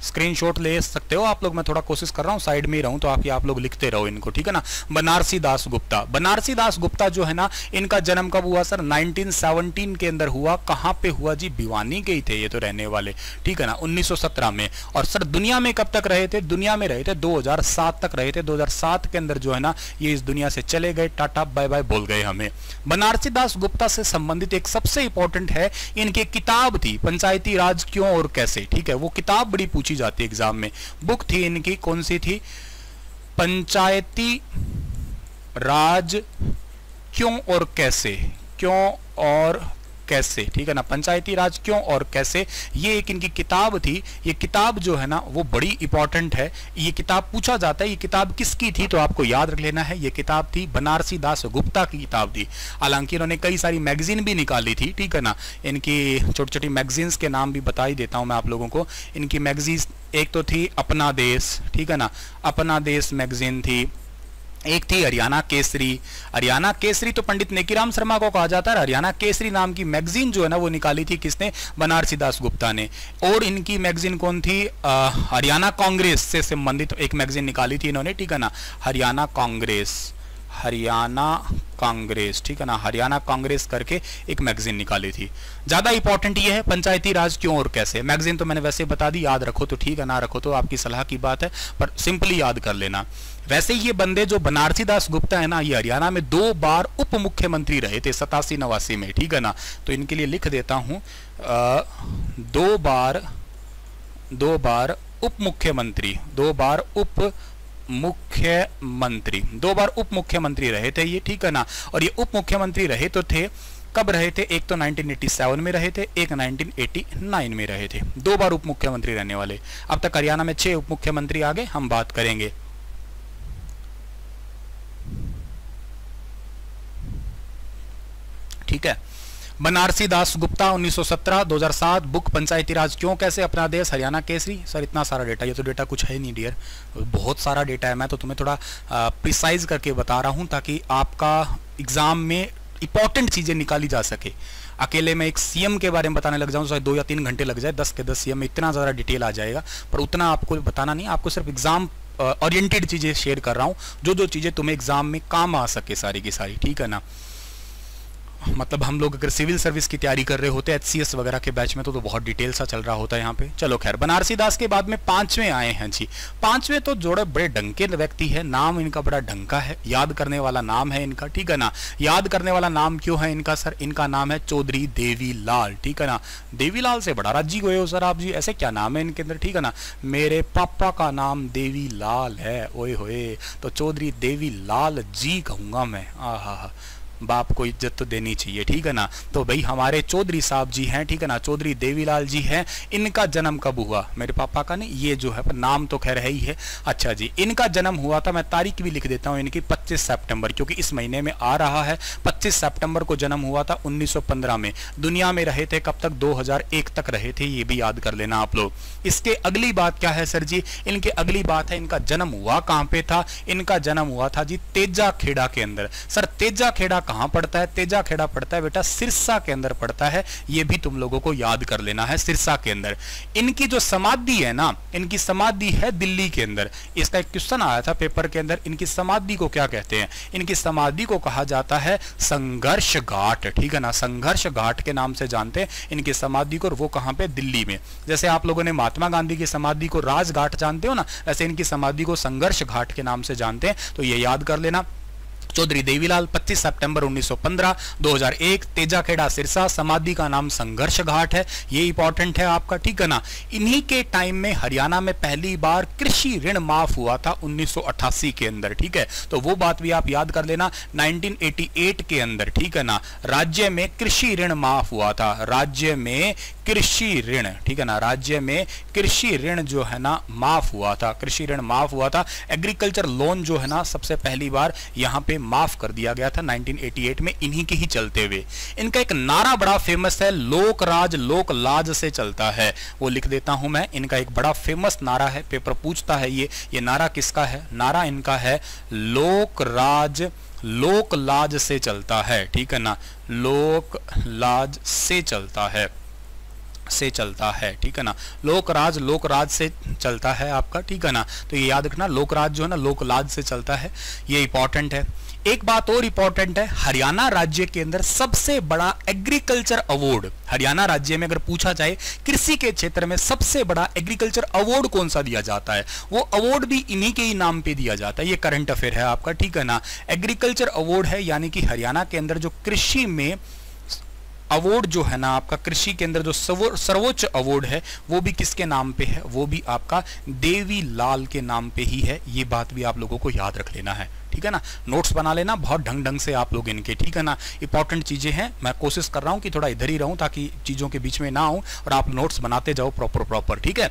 स्क्रीनशॉट ले सकते हो आप लोग, मैं थोड़ा कोशिश कर रहा हूं साइड में ही रहूं तो आप लोग लिखते रहो इनको, ठीक है ना। बनारसी दास गुप्ता। बनारसी दास गुप्ता जो है ना, इनका जन्म कब हुआ सर? 1917 के अंदर हुआ। कहां पे हुआ जी? भिवानी के ही थे ये तो रहने वाले, ठीक है ना, 1917 में। और सर दुनिया में कब तक रहे थे? दुनिया में रहे थे 2007 तक रहे थे। 2007 के अंदर जो है ना ये इस दुनिया से चले गए, टाटा बाय बाय बोल गए हमें। बनारसी दास गुप्ता से संबंधित एक सबसे इंपॉर्टेंट है, इनकी किताब थी पंचायती राज क्यों और कैसे, ठीक है। वो किताब बड़ी पूछी जाती है एग्जाम में। बुक थी इनकी, कौन सी थी? पंचायती राज क्यों और कैसे, क्यों और कैसे, ठीक है ना, पंचायती राज क्यों और कैसे, ये एक इनकी किताब थी। ये किताब जो है ना वो बड़ी इंपॉर्टेंट है, ये किताब पूछा जाता है। ये किताब किसकी थी तो आपको याद रख लेना है, ये किताब थी बनारसी दास गुप्ता की किताब थी। हालांकि इन्होंने कई सारी मैगजीन भी निकाली थी, ठीक है ना। इनकी छोटी छोटी मैगजीन्स के नाम भी बता ही देता हूं मैं आप लोगों को। इनकी मैगजीन एक तो थी अपना देश, ठीक है ना, अपना देश मैगजीन थी। एक थी हरियाणा केसरी। हरियाणा केसरी तो पंडित नेकीराम शर्मा को कहा जाता है। हरियाणा केसरी नाम की मैगजीन जो है ना वो निकाली थी किसने? बनारसी दास गुप्ता ने। और इनकी मैगजीन कौन थी? हरियाणा कांग्रेस से संबंधित एक मैगजीन निकाली थी इन्होंने, ठीक है ना, हरियाणा कांग्रेस, हरियाणा कांग्रेस, ठीक है ना, हरियाणा कांग्रेस करके एक मैगजीन निकाली थी। ज्यादा इंपॉर्टेंट ये है पंचायती राज क्यों और कैसे। मैगजीन तो मैंने वैसे बता दी, याद रखो तो ठीक है, ना रखो तो आपकी सलाह की बात है, पर सिंपली याद कर लेना। वैसे ये बंदे जो बनारसी दास गुप्ता है ना, ये हरियाणा में 2 बार उप मुख्यमंत्री रहे थे 87-89 में, ठीक है ना। तो इनके लिए लिख देता हूं 2 बार उप मुख्यमंत्री, 2 बार उप मुख्यमंत्री रहे थे ये, ठीक है ना। और ये उप मुख्यमंत्री रहे तो थे, कब रहे थे? एक तो 1987 में रहे थे, एक 1989 में रहे थे। 2 बार उप मुख्यमंत्री रहने वाले। अब तक हरियाणा में 6 उप मुख्यमंत्री आगे हम बात करेंगे, ठीक है। बनारसी दास गुप्ता 1917, 2007, बुक पंचायती राज क्यों कैसे, अपना देश, हरियाणा केसरी। सर इतना सारा डेटा, ये तो डेटा कुछ है नहीं डियर, बहुत सारा डेटा है। मैं तो तुम्हें थोड़ा प्रिसाइज करके बता रहा हूं ताकि आपका एग्जाम में इंपॉर्टेंट चीजें निकाली जा सके। अकेले मैं एक सीएम के बारे में बताने लग जाऊं तो 2 या 3 घंटे लग जाए, 10 के 10 सीएम में इतना ज़्यादा डिटेल आ जाएगा, पर उतना आपको बताना नहीं, आपको सिर्फ एग्जाम ओरिएंटेड चीज़ें शेयर कर रहा हूं, जो चीज़ें तुम्हें एग्जाम में काम आ सके सारी की सारी, ठीक है ना। मतलब हम लोग अगर सिविल सर्विस की तैयारी कर रहे होते एचसीएस वगैरह के बैच में तो बहुत डिटेल सा चल रहा होता है यहाँ पे। चलो खैर, बनारसी दास के बाद में 5वें आए हैं जी। 5वें तो जोड़े बड़े ढंग के व्यक्ति है, नाम इनका बड़ा ढंग का है, याद करने वाला नाम है इनका, ठीक है ना। याद करने वाला नाम क्यों है इनका सर? इनका नाम है चौधरी देवीलाल, ठीक है ना। देवीलाल से बड़ा राज्य गए हो सर आप जी, ऐसे क्या नाम है इनके अंदर, ठीक है ना। मेरे पापा का नाम देवीलाल है, ओए होए, तो चौधरी देवीलाल जी कहूंगा मैं। आहा, बाप को इज्जत तो देनी चाहिए, ठीक है ना। तो भाई हमारे चौधरी साहब जी हैं, ठीक है ना, चौधरी देवीलाल जी हैं। इनका जन्म कब हुआ? मेरे पापा का नहीं, ये जो है पर नाम तो खैर है ही है। अच्छा जी, इनका जन्म हुआ था, मैं तारीख भी लिख देता हूँ इनकी, 25 सितंबर, क्योंकि इस महीने में आ रहा है। 25 सितंबर को जन्म हुआ था 1915 में। दुनिया में रहे थे कब तक? 2001 तक रहे थे, ये भी याद कर लेना आप लोग। इसके अगली बात क्या है सर जी? इनके अगली बात है इनका जन्म हुआ कहाँ पे था? इनका जन्म हुआ था जी तेजा खेड़ा के अंदर। सर तेजा खेड़ा कहां पड़ता है? तेजा खेड़ा पड़ता है बेटा सिरसा के अंदर पड़ता है, ये भी तुम लोगों को याद कर लेना है, सिरसा के अंदर। इनकी जो समाधि है ना, इनकी समाधि है दिल्ली के अंदर। इसका एक क्वेश्चन आया था पेपर के अंदर, इनकी समाधि को क्या कहते हैं? इनकी समाधि को कहा जाता है संघर्ष घाट, ठीक है ना, संघर्ष घाट के नाम से जानते हैं इनकी समाधि को, और वो कहां पे? दिल्ली में। जैसे आप लोगों ने महात्मा गांधी की समाधि को राजघाट जानते हो ना, वैसे इनकी समाधि को संघर्ष घाट के नाम से जानते हैं, तो ये याद कर लेना। चौधरी देवीलाल 25 सितंबर 1915 2001, तेजाखेड़ा सिरसा, समाधि का नाम संघर्ष घाट है, ये इंपॉर्टेंट है आपका, ठीक है ना। इन्हीं के टाइम में हरियाणा में पहली बार कृषि ऋण माफ हुआ था 1988 के अंदर, ठीक है, तो वो बात भी आप याद कर लेना। 1988 के अंदर, ठीक है ना, राज्य में कृषि ऋण माफ हुआ था, राज्य में कृषि ऋण, ठीक है ना, राज्य में कृषि ऋण जो है ना माफ हुआ था, कृषि ऋण माफ हुआ था। एग्रीकल्चर लोन जो है ना सबसे पहली बार यहां पे माफ कर दिया गया था 1988 में, इन्हीं के ही चलते हुए। इनका एक नारा बड़ा फेमस है, लोक राज लोक लाज से चलता है, वो लिख देता हूं मैं। इनका एक बड़ा फेमस नारा है, पेपर पूछता है ये नारा किसका है? नारा इनका है लोक राज लोक लाज से चलता है, ठीक है ना, लोक लाज से चलता है, से चलता है, ठीक है ना, लोकराज से चलता है आपका, ठीक है ना। तो ये याद रखना, लोकराज जो है ना लोकलाज से चलता है, ये इंपॉर्टेंट है। एक बात और इंपॉर्टेंट है, हरियाणा राज्य के अंदर सबसे बड़ा एग्रीकल्चर अवार्ड, हरियाणा राज्य में अगर पूछा जाए कृषि के क्षेत्र में सबसे बड़ा एग्रीकल्चर अवार्ड कौन सा दिया जाता है, वो अवार्ड भी इन्हीं के ही नाम पे दिया जाता है। ये करंट अफेयर है आपका, ठीक है ना। एग्रीकल्चर अवार्ड है, यानी कि हरियाणा के अंदर जो कृषि में अवार्ड जो है ना आपका, कृषि के अंदर जो सर्वोच्च अवार्ड है वो भी किसके नाम पे है? वो भी आपका देवीलाल के नाम पे ही है। ये बात भी आप लोगों को याद रख लेना है, ठीक है ना। नोट्स बना लेना बहुत ढंग से आप लोग इनके, ठीक है ना। इंपॉर्टेंट चीजें हैं, मैं कोशिश कर रहा हूं कि थोड़ा इधर ही रहूं ताकि चीजों के बीच में ना आऊं और आप नोट्स बनाते जाओ प्रॉपर, ठीक है।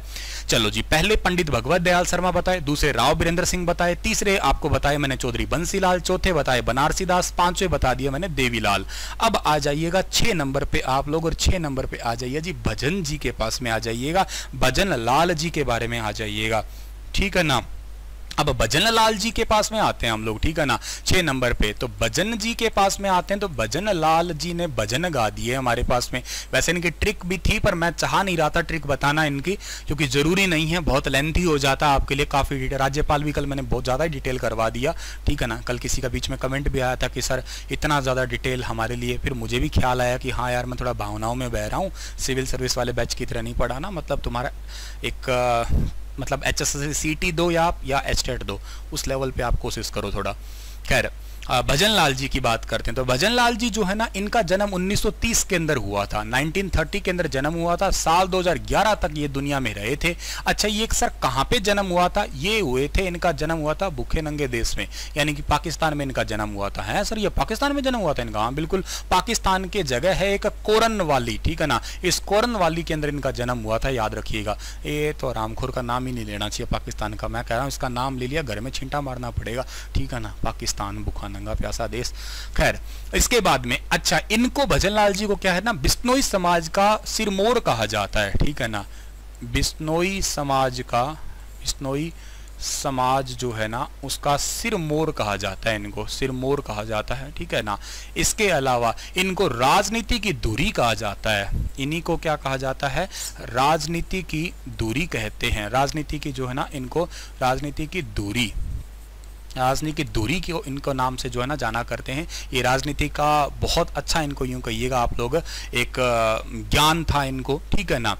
चलो जी, पहले पंडित भगवत दयाल शर्मा बताए, दूसरे राव बीरेंद्र सिंह बताए, तीसरे आपको बताए मैंने चौधरी बंसीलाल, चौथे बताए बनारसी दास, पांचवे बता दिया मैंने देवीलाल। अब आ जाइएगा 6 नंबर पे आप लोग, और 6 नंबर पे आ जाइए जी भजन जी के पास में आ जाइएगा, भजन लाल जी के बारे में आ जाइएगा, ठीक है ना। अब भजन लाल जी के पास में आते हैं हम लोग, ठीक है ना, 6 नंबर पे। तो भजन जी के पास में आते हैं, तो भजन लाल जी ने भजन गा दिए हमारे पास में। वैसे इनकी ट्रिक भी थी, पर मैं चाह नहीं रहा था ट्रिक बताना इनकी, क्योंकि जरूरी नहीं है, बहुत लेंथी हो जाता आपके लिए, काफी डिटेल। राज्यपाल भी कल मैंने बहुत ज्यादा डिटेल करवा दिया, ठीक है ना। कल किसी का बीच में कमेंट भी आया था कि सर इतना ज्यादा डिटेल हमारे लिए, फिर मुझे भी ख्याल आया कि हाँ यार मैं थोड़ा भावनाओं में बह रहा हूँ, सिविल सर्विस वाले बैच की तरह नहीं पढ़ा ना, मतलब तुम्हारा एक मतलब HSC दो या HTET दो, उस लेवल पे आप कोशिश करो थोड़ा। खैर, भजन लाल जी की बात करते हैं। तो भजन लाल जी जो है ना, इनका जन्म 1930 के अंदर हुआ था, 1930 के अंदर जन्म हुआ था, साल 2011 तक ये दुनिया में रहे थे। अच्छा, ये सर कहाँ पे जन्म हुआ था? ये हुए थे, इनका जन्म हुआ था भूखे नंगे देश में, यानी कि पाकिस्तान में इनका जन्म हुआ था। है सर, ये पाकिस्तान में जन्म हुआ था इनका? हाँ बिल्कुल, पाकिस्तान के जगह है एक कोरन वाली, ठीक है ना, इस कोरन वाली के अंदर इनका जन्म हुआ था, याद रखिएगा। ये तो रामखोर का नाम ही नहीं लेना चाहिए पाकिस्तान का, मैं कह रहा हूँ इसका नाम ले लिया घर में छींटा मारना पड़ेगा, ठीक है ना, पाकिस्तान भूखा नंगा प्यासा देश। खैर, इसके बाद में अच्छा, इनको भजन लाल जी को क्या है ना, बिश्नोई समाज का सिरमौर कहा जाता है, ठीक है ना, बिश्नोई समाज जो है ना उसका सिरमौर कहा जाता है, इनको सिरमौर कहा जाता है, ठीक है ना। इसके अलावा इनको राजनीति की धुरी कहा जाता है, इन्हीं को क्या कहा जाता है? राजनीति की धुरी कहते हैं। राजनीति की जो है ना, इनको राजनीति की धुरी, राजनीति की दूरी की इनको नाम से जो है ना जाना करते हैं। ये राजनीति का बहुत अच्छा, इनको यूं कहिएगा आप लोग, एक ज्ञान था इनको, ठीक है ना।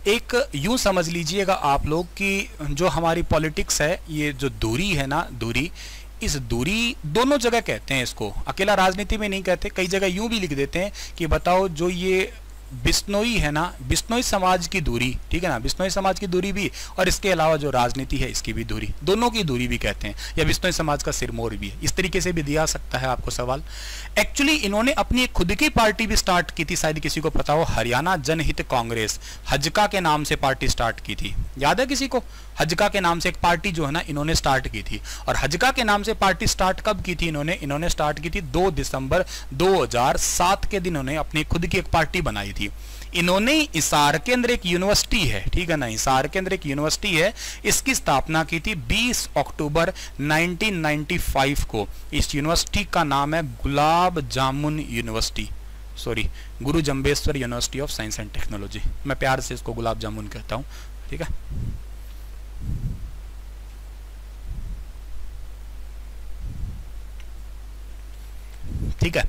एक यूं समझ लीजिएगा आप लोग कि जो हमारी पॉलिटिक्स है, ये जो दूरी है ना, दूरी, इस दूरी दोनों जगह कहते हैं इसको, अकेला राजनीति में नहीं कहते, कई जगह यूं भी लिख देते हैं कि बताओ जो ये बिश्नोई है ना, बिश्नोई समाज की दूरी, ठीक है ना, बिश्नोई समाज की दूरी भी, और इसके अलावा जो राजनीति है इसकी भी दूरी, दोनों की दूरी भी कहते हैं, या बिश्नोई समाज का सिरमौर भी है, इस तरीके से भी दिया सकता है आपको सवाल। एक्चुअली इन्होंने अपनी एक खुद की पार्टी भी स्टार्ट की थी, शायद किसी को पता हो, हरियाणा जनहित कांग्रेस, हजका के नाम से पार्टी स्टार्ट की थी, याद है किसी को? हजका के नाम से एक पार्टी जो है ना इन्होंने स्टार्ट की थी। और हजका के नाम से पार्टी स्टार्ट कब की थी इन्होंने स्टार्ट की थी 2 दिसंबर 2007 के दिन इन्होंने अपनी खुद की एक पार्टी बनाई थी। इन्होंने हिसार के अंदर एक यूनिवर्सिटी है, ठीक है ना, हिसार के अंदर एक यूनिवर्सिटी है, इसकी स्थापना की थी 20 अक्टूबर 1995 को। इस यूनिवर्सिटी का नाम है gulab jamun university, sorry Guru Jambheshwar university of science and technology. मैं प्यार से इसको गुलाब जामुन कहता हूं, ठीक है। ठीक है,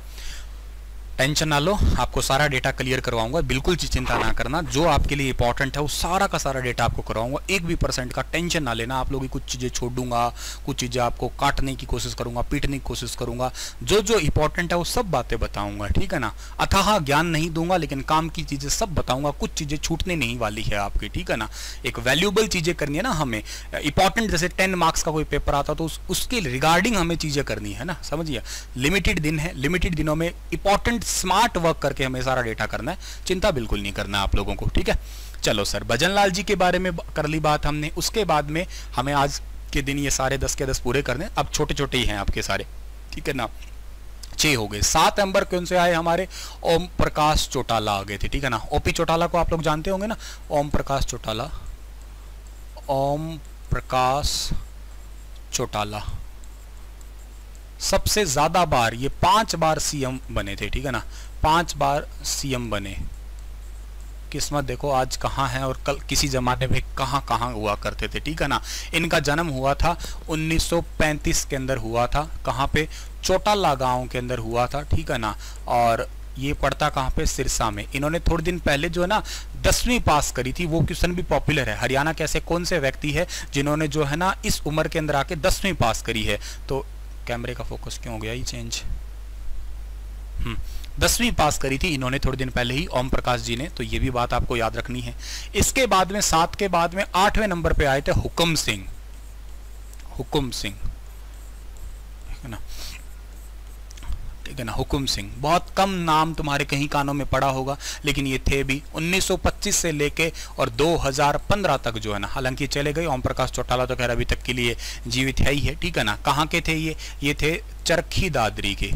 टेंशन ना लो, आपको सारा डेटा क्लियर करवाऊंगा, बिल्कुल चिंता ना करना। जो आपके लिए इंपॉर्टेंट है वो सारा का सारा डेटा आपको करवाऊंगा, 1 भी % का टेंशन ना लेना। आप लोगों की कुछ चीज़ें छोड़ दूंगा, कुछ चीज़ें आपको काटने की कोशिश करूंगा, पीटने की कोशिश करूंगा। जो जो इंपॉर्टेंट है वो सब बातें बताऊंगा, ठीक है ना। अथाह ज्ञान नहीं दूंगा, लेकिन काम की चीज़ें सब बताऊंगा, कुछ चीज़ें छूटने नहीं वाली है आपकी, ठीक है ना। एक वैल्यूबल चीज़ें करनी है ना हमें, इंपॉर्टेंट जैसे 10 मार्क्स का कोई पेपर आता तो उसके रिगार्डिंग हमें चीज़ें करनी है ना, समझिए। लिमिटेड दिन है, लिमिटेड दिनों में इंपॉर्टेंट स्मार्ट वर्क करके हमें सारा डेटा करना है, चिंता बिल्कुल नहीं करना आप लोगों को, ठीक है। चलो सर, भजनलाल जी के बारे में कर ली बात हमने, उसके बाद में हमें आज के दिन ये सारे 10 के 10 पूरे करने। अब छोटे छोटे ही हैं आपके सारे, ठीक है ना। 6 हो गए। 7 नंबर कौन से आए हमारे? ओम प्रकाश चौटाला आ गए थे, ठीक है ना। ओपी चौटाला को आप लोग जानते होंगे ना, ओम प्रकाश चौटाला, ओम प्रकाश चौटाला सबसे ज्यादा बार, ये 5 बार सीएम बने थे, ठीक है ना, 5 बार सीएम बने। किस्मत देखो आज कहाँ है और कल किसी जमाने में कहाँ कहाँ हुआ करते थे, ठीक है ना। इनका जन्म हुआ था 1935 के अंदर हुआ था, कहाँ पे? चौटाला गांव के अंदर हुआ था, ठीक है ना। और ये पड़ता कहाँ पे? सिरसा में। इन्होंने थोड़े दिन पहले जो है ना 10वीं पास करी थी, वो क्वेश्चन भी पॉपुलर है। हरियाणा के ऐसे कौन से व्यक्ति है जिन्होंने जो है ना इस उम्र के अंदर आके 10वीं पास करी है? तो कैमरे का फोकस क्यों हो गया ये चेंज? 10वीं पास करी थी इन्होंने थोड़े दिन पहले ही, ओम प्रकाश जी ने, तो ये भी बात आपको याद रखनी है। इसके बाद में 7 के बाद में 8वें नंबर पे आए थे हुकुम सिंह, हुकुम सिंह, ठीक है ना, ठीक है ना, हुकुम सिंह। बहुत कम नाम तुम्हारे कहीं कानों में पड़ा होगा, लेकिन ये थे भी 1925 से लेके और 2015 तक जो है ना, हालांकि चले गए। ओम प्रकाश चौटाला तो खैर अभी तक के लिए जीवित है ही है, ठीक है ना। कहाँ के थे ये थे चरखी दादरी के,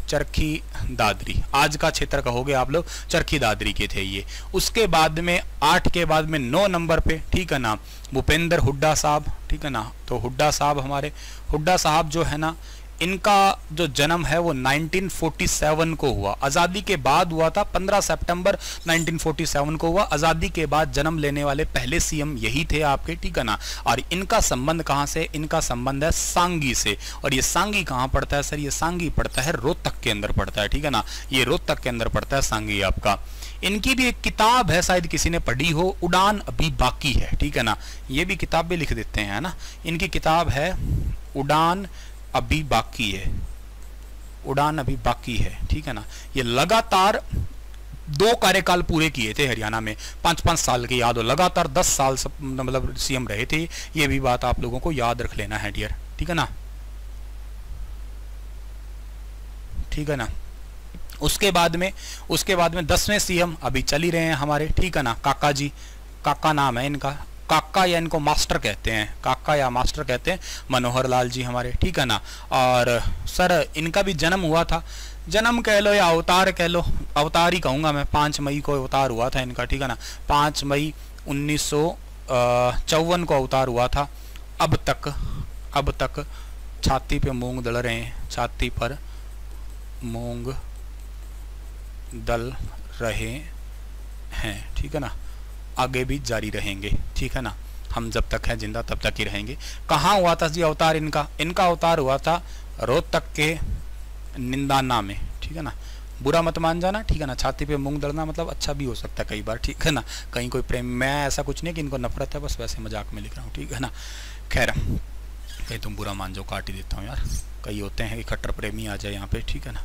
चरखी दादरी, आज का क्षेत्र कहोगे आप लोग, चरखी दादरी के थे ये। उसके बाद में 8 के बाद में 9 नंबर पे, ठीक है ना, भूपेंद्र हुड्डा साहब, ठीक है ना। तो हुड्डा साहब, हमारे हुड्डा साहब जो है ना, इनका जो जन्म है वो 1947 को हुआ, आज़ादी के बाद हुआ था। 15 सितंबर 1947 को हुआ। आज़ादी के बाद जन्म लेने वाले पहले सीएम यही थे आपके, ठीक है ना। और इनका संबंध कहाँ से? इनका संबंध है सांगी से। और ये सांगी कहाँ पड़ता है सर? ये सांगी पड़ता है रोहतक के अंदर पड़ता है, ठीक है ना। ये रोहतक के अंदर पड़ता है सांगी आपका। इनकी भी एक किताब है, शायद किसी ने पढ़ी हो, उड़ान अभी बाकी है, ठीक है ना। ये भी किताब भी लिख देते हैं ना, इनकी किताब है उड़ान अभी बाकी है, उड़ान अभी बाकी है, ठीक है ना। ये लगातार 2 कार्यकाल पूरे किए थे हरियाणा में, 5-5 साल के, याद हो, लगातार 10 साल मतलब सीएम रहे थे। ये भी बात आप लोगों को याद रख लेना है डियर, ठीक है ना, ठीक है ना। उसके बाद में 10वें सीएम अभी चल ही रहे हैं हमारे, ठीक है ना, काका जी, काका नाम है इनका, काका या इनको मास्टर कहते हैं, काका या मास्टर कहते हैं, मनोहर लाल जी हमारे, ठीक है ना। और सर इनका भी जन्म हुआ था, जन्म कह लो या अवतार कह लो, अवतार ही कहूँगा मैं, 5 मई को अवतार हुआ था इनका, ठीक है ना। 5 मई 1954 को अवतार हुआ था। अब तक छाती पे मूंग दल रहे हैं, छाती पर मूंग दल रहे हैं, ठीक है ना। आगे भी जारी रहेंगे, ठीक है ना। हम जब तक है जिंदा तब तक ही रहेंगे। कहाँ हुआ था जी अवतार इनका? इनका अवतार हुआ था रोहतक के निंदाना में, ठीक है ना। बुरा मत मान जाना, ठीक है ना। छाती पे मूंग दलना मतलब अच्छा भी हो सकता है कई बार, ठीक है ना। कहीं कोई प्रेम, मैं ऐसा कुछ नहीं कि इनको नफरत है, बस वैसे मजाक में लिख रहा हूँ, ठीक है ना। खैर कहीं तुम बुरा मान जाओ, काट ही देता हूँ यार, कई होते हैं कि खट्टर प्रेमी आ जाए यहाँ पे, ठीक है ना।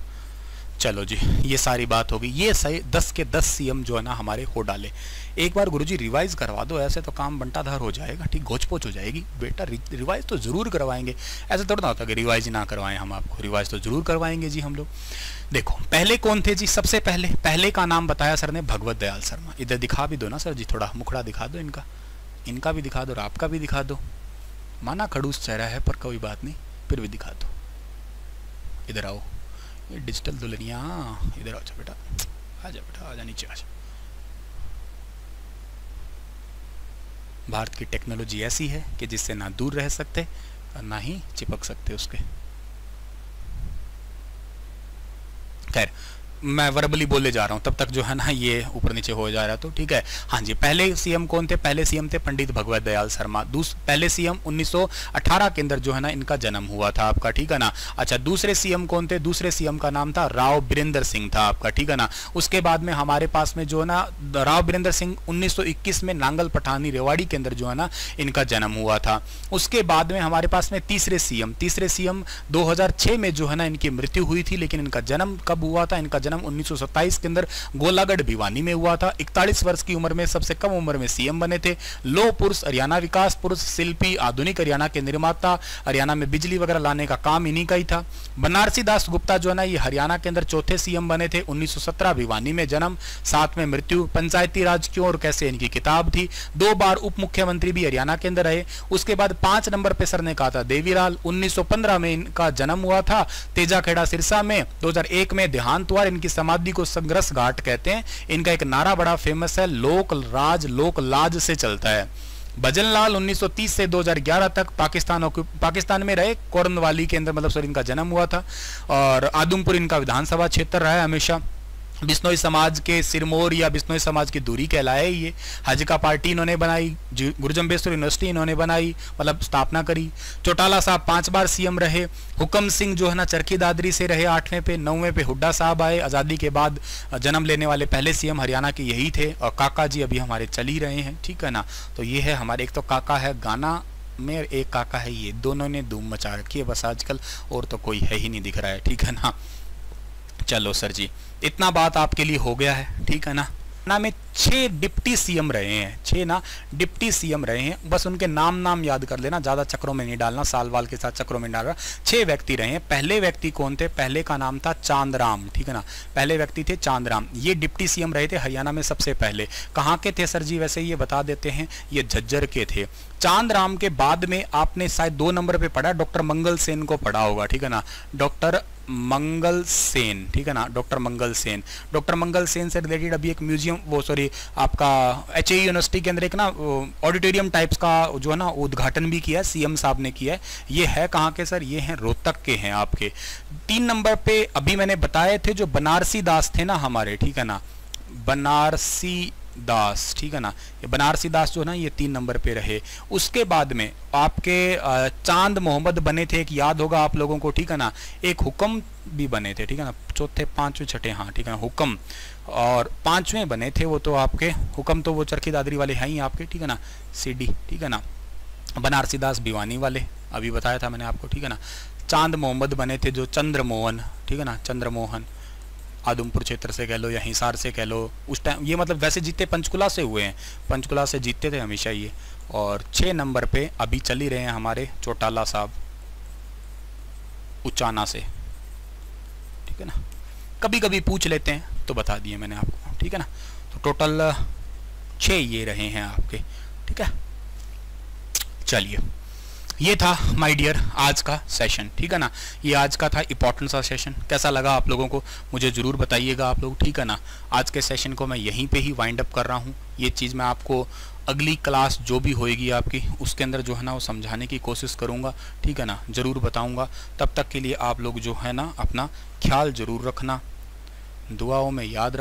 चलो जी, ये सारी बात होगी। ये सही 10 के 10 सीएम जो है ना हमारे हो डाले। एक बार गुरुजी रिवाइज करवा दो, ऐसे तो काम बंटाधार हो जाएगा, ठीक, घोच-पोच हो जाएगी बेटा। रिवाइज तो जरूर करवाएंगे, ऐसे थोड़ा ना होता कि रिवाइज ना करवाएं हम आपको, रिवाइज तो जरूर करवाएंगे जी हम लोग। देखो पहले कौन थे जी? सबसे पहले का नाम बताया सर ने, भगवत दयाल शर्मा। इधर दिखा भी दो ना सर जी, थोड़ा मुखड़ा दिखा दो इनका, इनका भी दिखा दो और आपका भी दिखा दो। माना खड़ूस चेहरा है पर कोई बात नहीं, फिर भी दिखा दो। इधर आओ, ये डिजिटल दुल्हनिया, इधर आओ बेटा, आजा बेटा, आजा नीचे आजा। भारत की टेक्नोलॉजी ऐसी है कि जिससे ना दूर रह सकते और ना ही चिपक सकते उसके। खैर, मैं वर्बली बोले जा रहा हूं, तब तक जो है ना ये ऊपर नीचे हो जा रहा, तो ठीक है। हाँ जी, पहले सीएम कौन थे? पहले सीएम थे पंडित भगवत दयाल शर्मा। पहले सीएम 1918 के अंदर जो है ना इनका जन्म हुआ था आपका, ठीक है ना। अच्छा, दूसरे सीएम कौन थे? दूसरे सीएम का नाम था राव बिरेंद्र सिंह था आपका, ठीक है ना। उसके बाद में हमारे पास में जो है ना राव बिरेंद्र सिंह 1921 में नांगल पठानी रेवाड़ी के अंदर जो है ना इनका जन्म हुआ था। उसके बाद में हमारे पास में तीसरे सीएम 2006 में जो है ना इनकी मृत्यु हुई थी, लेकिन इनका जन्म कब हुआ था? इनका जन्म 1927 के अंदर गोलागढ़ भिवानी में हुआ था। 41 वर्ष की उम्र में सबसे कम उम्र में सीएम बने थे। लौह पुरुष, हरियाणा विकास पुरुष, शिल्पी, आधुनिक हरियाणा के निर्माता, हरियाणा में बिजली वगैरह लाने का काम इन्हीं का ही था। बनारसी दास गुप्ता जो है ना ये हरियाणा के अंदर चौथे सीएम बने थे। 1917 भिवानी में जन्म, 7 में मृत्यु। पंचायती राज क्यों और कैसे इनकी किताब थी। 2 बार उप मुख्यमंत्री भी हरियाणा के अंदर रहे। उसके बाद 5 नंबर पे सर ने कहा था देवीलाल। 1915 में इनका जन्म हुआ था तेजाखेड़ा सिरसा में। 2001 में देहांत हुआ। इनकी समाधि को संघर्ष घाट कहते हैं। इनका एक नारा बड़ा फेमस है, लोक राज लोक लाज से चलता है। भजनलाल 1930 से 2011 तक पाकिस्तान में रहे, कोरनवाली के अंदर मतलब सर इनका जन्म हुआ था। और आदमपुर इनका विधानसभा क्षेत्र रहा है हमेशा। बिश्नोई समाज के सिरमौर या बिश्नोई समाज की दूरी कहलाए ये। हज का पार्टी इन्होंने बनाई। गुरुजम्बेश्वर यूनिवर्सिटी इन्होंने बनाई, मतलब स्थापना करी। चौटाला साहब 5 बार सीएम रहे। हुक्म सिंह जो है ना चरखी दादरी से रहे 8वें पे। 9वें पे हुड्डा साहब आए, आज़ादी के बाद जन्म लेने वाले पहले सीएम हरियाणा के यही थे। और काका जी अभी हमारे चल ही रहे हैं, ठीक है ना। तो ये है हमारे, एक तो काका है गाना में, एक काका है ये, दोनों ने धूम मचा रखी है बस आजकल, और तो कोई है ही नहीं दिख रहा है, ठीक है ना। चलो सर जी, इतना बात आपके लिए हो गया है, ठीक है ना। ना में 6 डिप्टी सीएम रहे हैं, 6 ना डिप्टी सीएम रहे हैं। बस उनके नाम याद कर लेना, ज्यादा चक्रों में नहीं डालना, साल वाल के साथ चक्रों में डालना। 6 व्यक्ति रहे हैं। पहले व्यक्ति कौन थे? पहले का नाम था चांदराम, ठीक है ना। पहले व्यक्ति थे चांदराम, ये डिप्टी सीएम रहे थे हरियाणा में सबसे पहले। कहाँ के थे सर जी? वैसे ये बता देते हैं, ये झज्जर के थे। चांदराम के बाद में आपने शायद 2 नंबर पे पढ़ा, डॉक्टर मंगल सेन को पढ़ा होगा, ठीक है ना। डॉक्टर मंगल सेन, ठीक है ना, डॉक्टर मंगल सेन। डॉक्टर मंगल सेन से रिलेटेड अभी एक म्यूजियम, वो सॉरी आपका HAU यूनिवर्सिटी के अंदर एक ना ऑडिटोरियम टाइप्स का जो है ना उद्घाटन भी किया है, सीएम साहब ने किया है। ये है कहाँ के सर? ये हैं रोहतक के हैं आपके। 3 नंबर पे अभी मैंने बताए थे जो बनारसी दास थे ना हमारे, ठीक है ना, बनारसी दास, ठीक है ना। ये बनारसी दास जो है ना ये 3 नंबर पे रहे। उसके बाद में आपके चांद मोहम्मद बने थे, एक याद होगा आप लोगों को, ठीक है ना। एक हुक्म भी बने थे, ठीक है ना, चौथे 5वें 6ठे, हाँ ठीक है ना, हुक्म। और 5वें बने थे वो तो आपके हुक्म, तो वो चरखी दादरी वाले हैं ही आपके, ठीक है ना, CD, ठीक है ना। बनारसी दास भिवानी वाले अभी बताया था मैंने आपको, ठीक है ना। चांद मोहम्मद बने थे जो चंद्रमोहन, ठीक है ना, चंद्रमोहन, आदमपुर क्षेत्र से कह लो या हिसार से कह लो उस टाइम, ये मतलब वैसे जीते पंचकुला से हुए हैं, पंचकुला से जीतते थे हमेशा ये। और 6 नंबर पे अभी चल ही रहे हैं हमारे चौटाला साहब उचाना से, ठीक है ना। कभी कभी पूछ लेते हैं तो बता दिए मैंने आपको, ठीक है ना। तो टोटल 6 ये रहे हैं आपके, ठीक है। चलिए, ये था माय डियर आज का सेशन, ठीक है ना। ये आज का था इंपॉर्टेंट सा सेशन। कैसा लगा आप लोगों को मुझे ज़रूर बताइएगा आप लोग, ठीक है ना। आज के सेशन को मैं यहीं पे ही वाइंड अप कर रहा हूँ। ये चीज़ मैं आपको अगली क्लास जो भी होएगी आपकी उसके अंदर जो है ना वो समझाने की कोशिश करूँगा, ठीक है ना, ज़रूर बताऊँगा। तब तक के लिए आप लोग जो है ना अपना ख्याल ज़रूर रखना, दुआओं में याद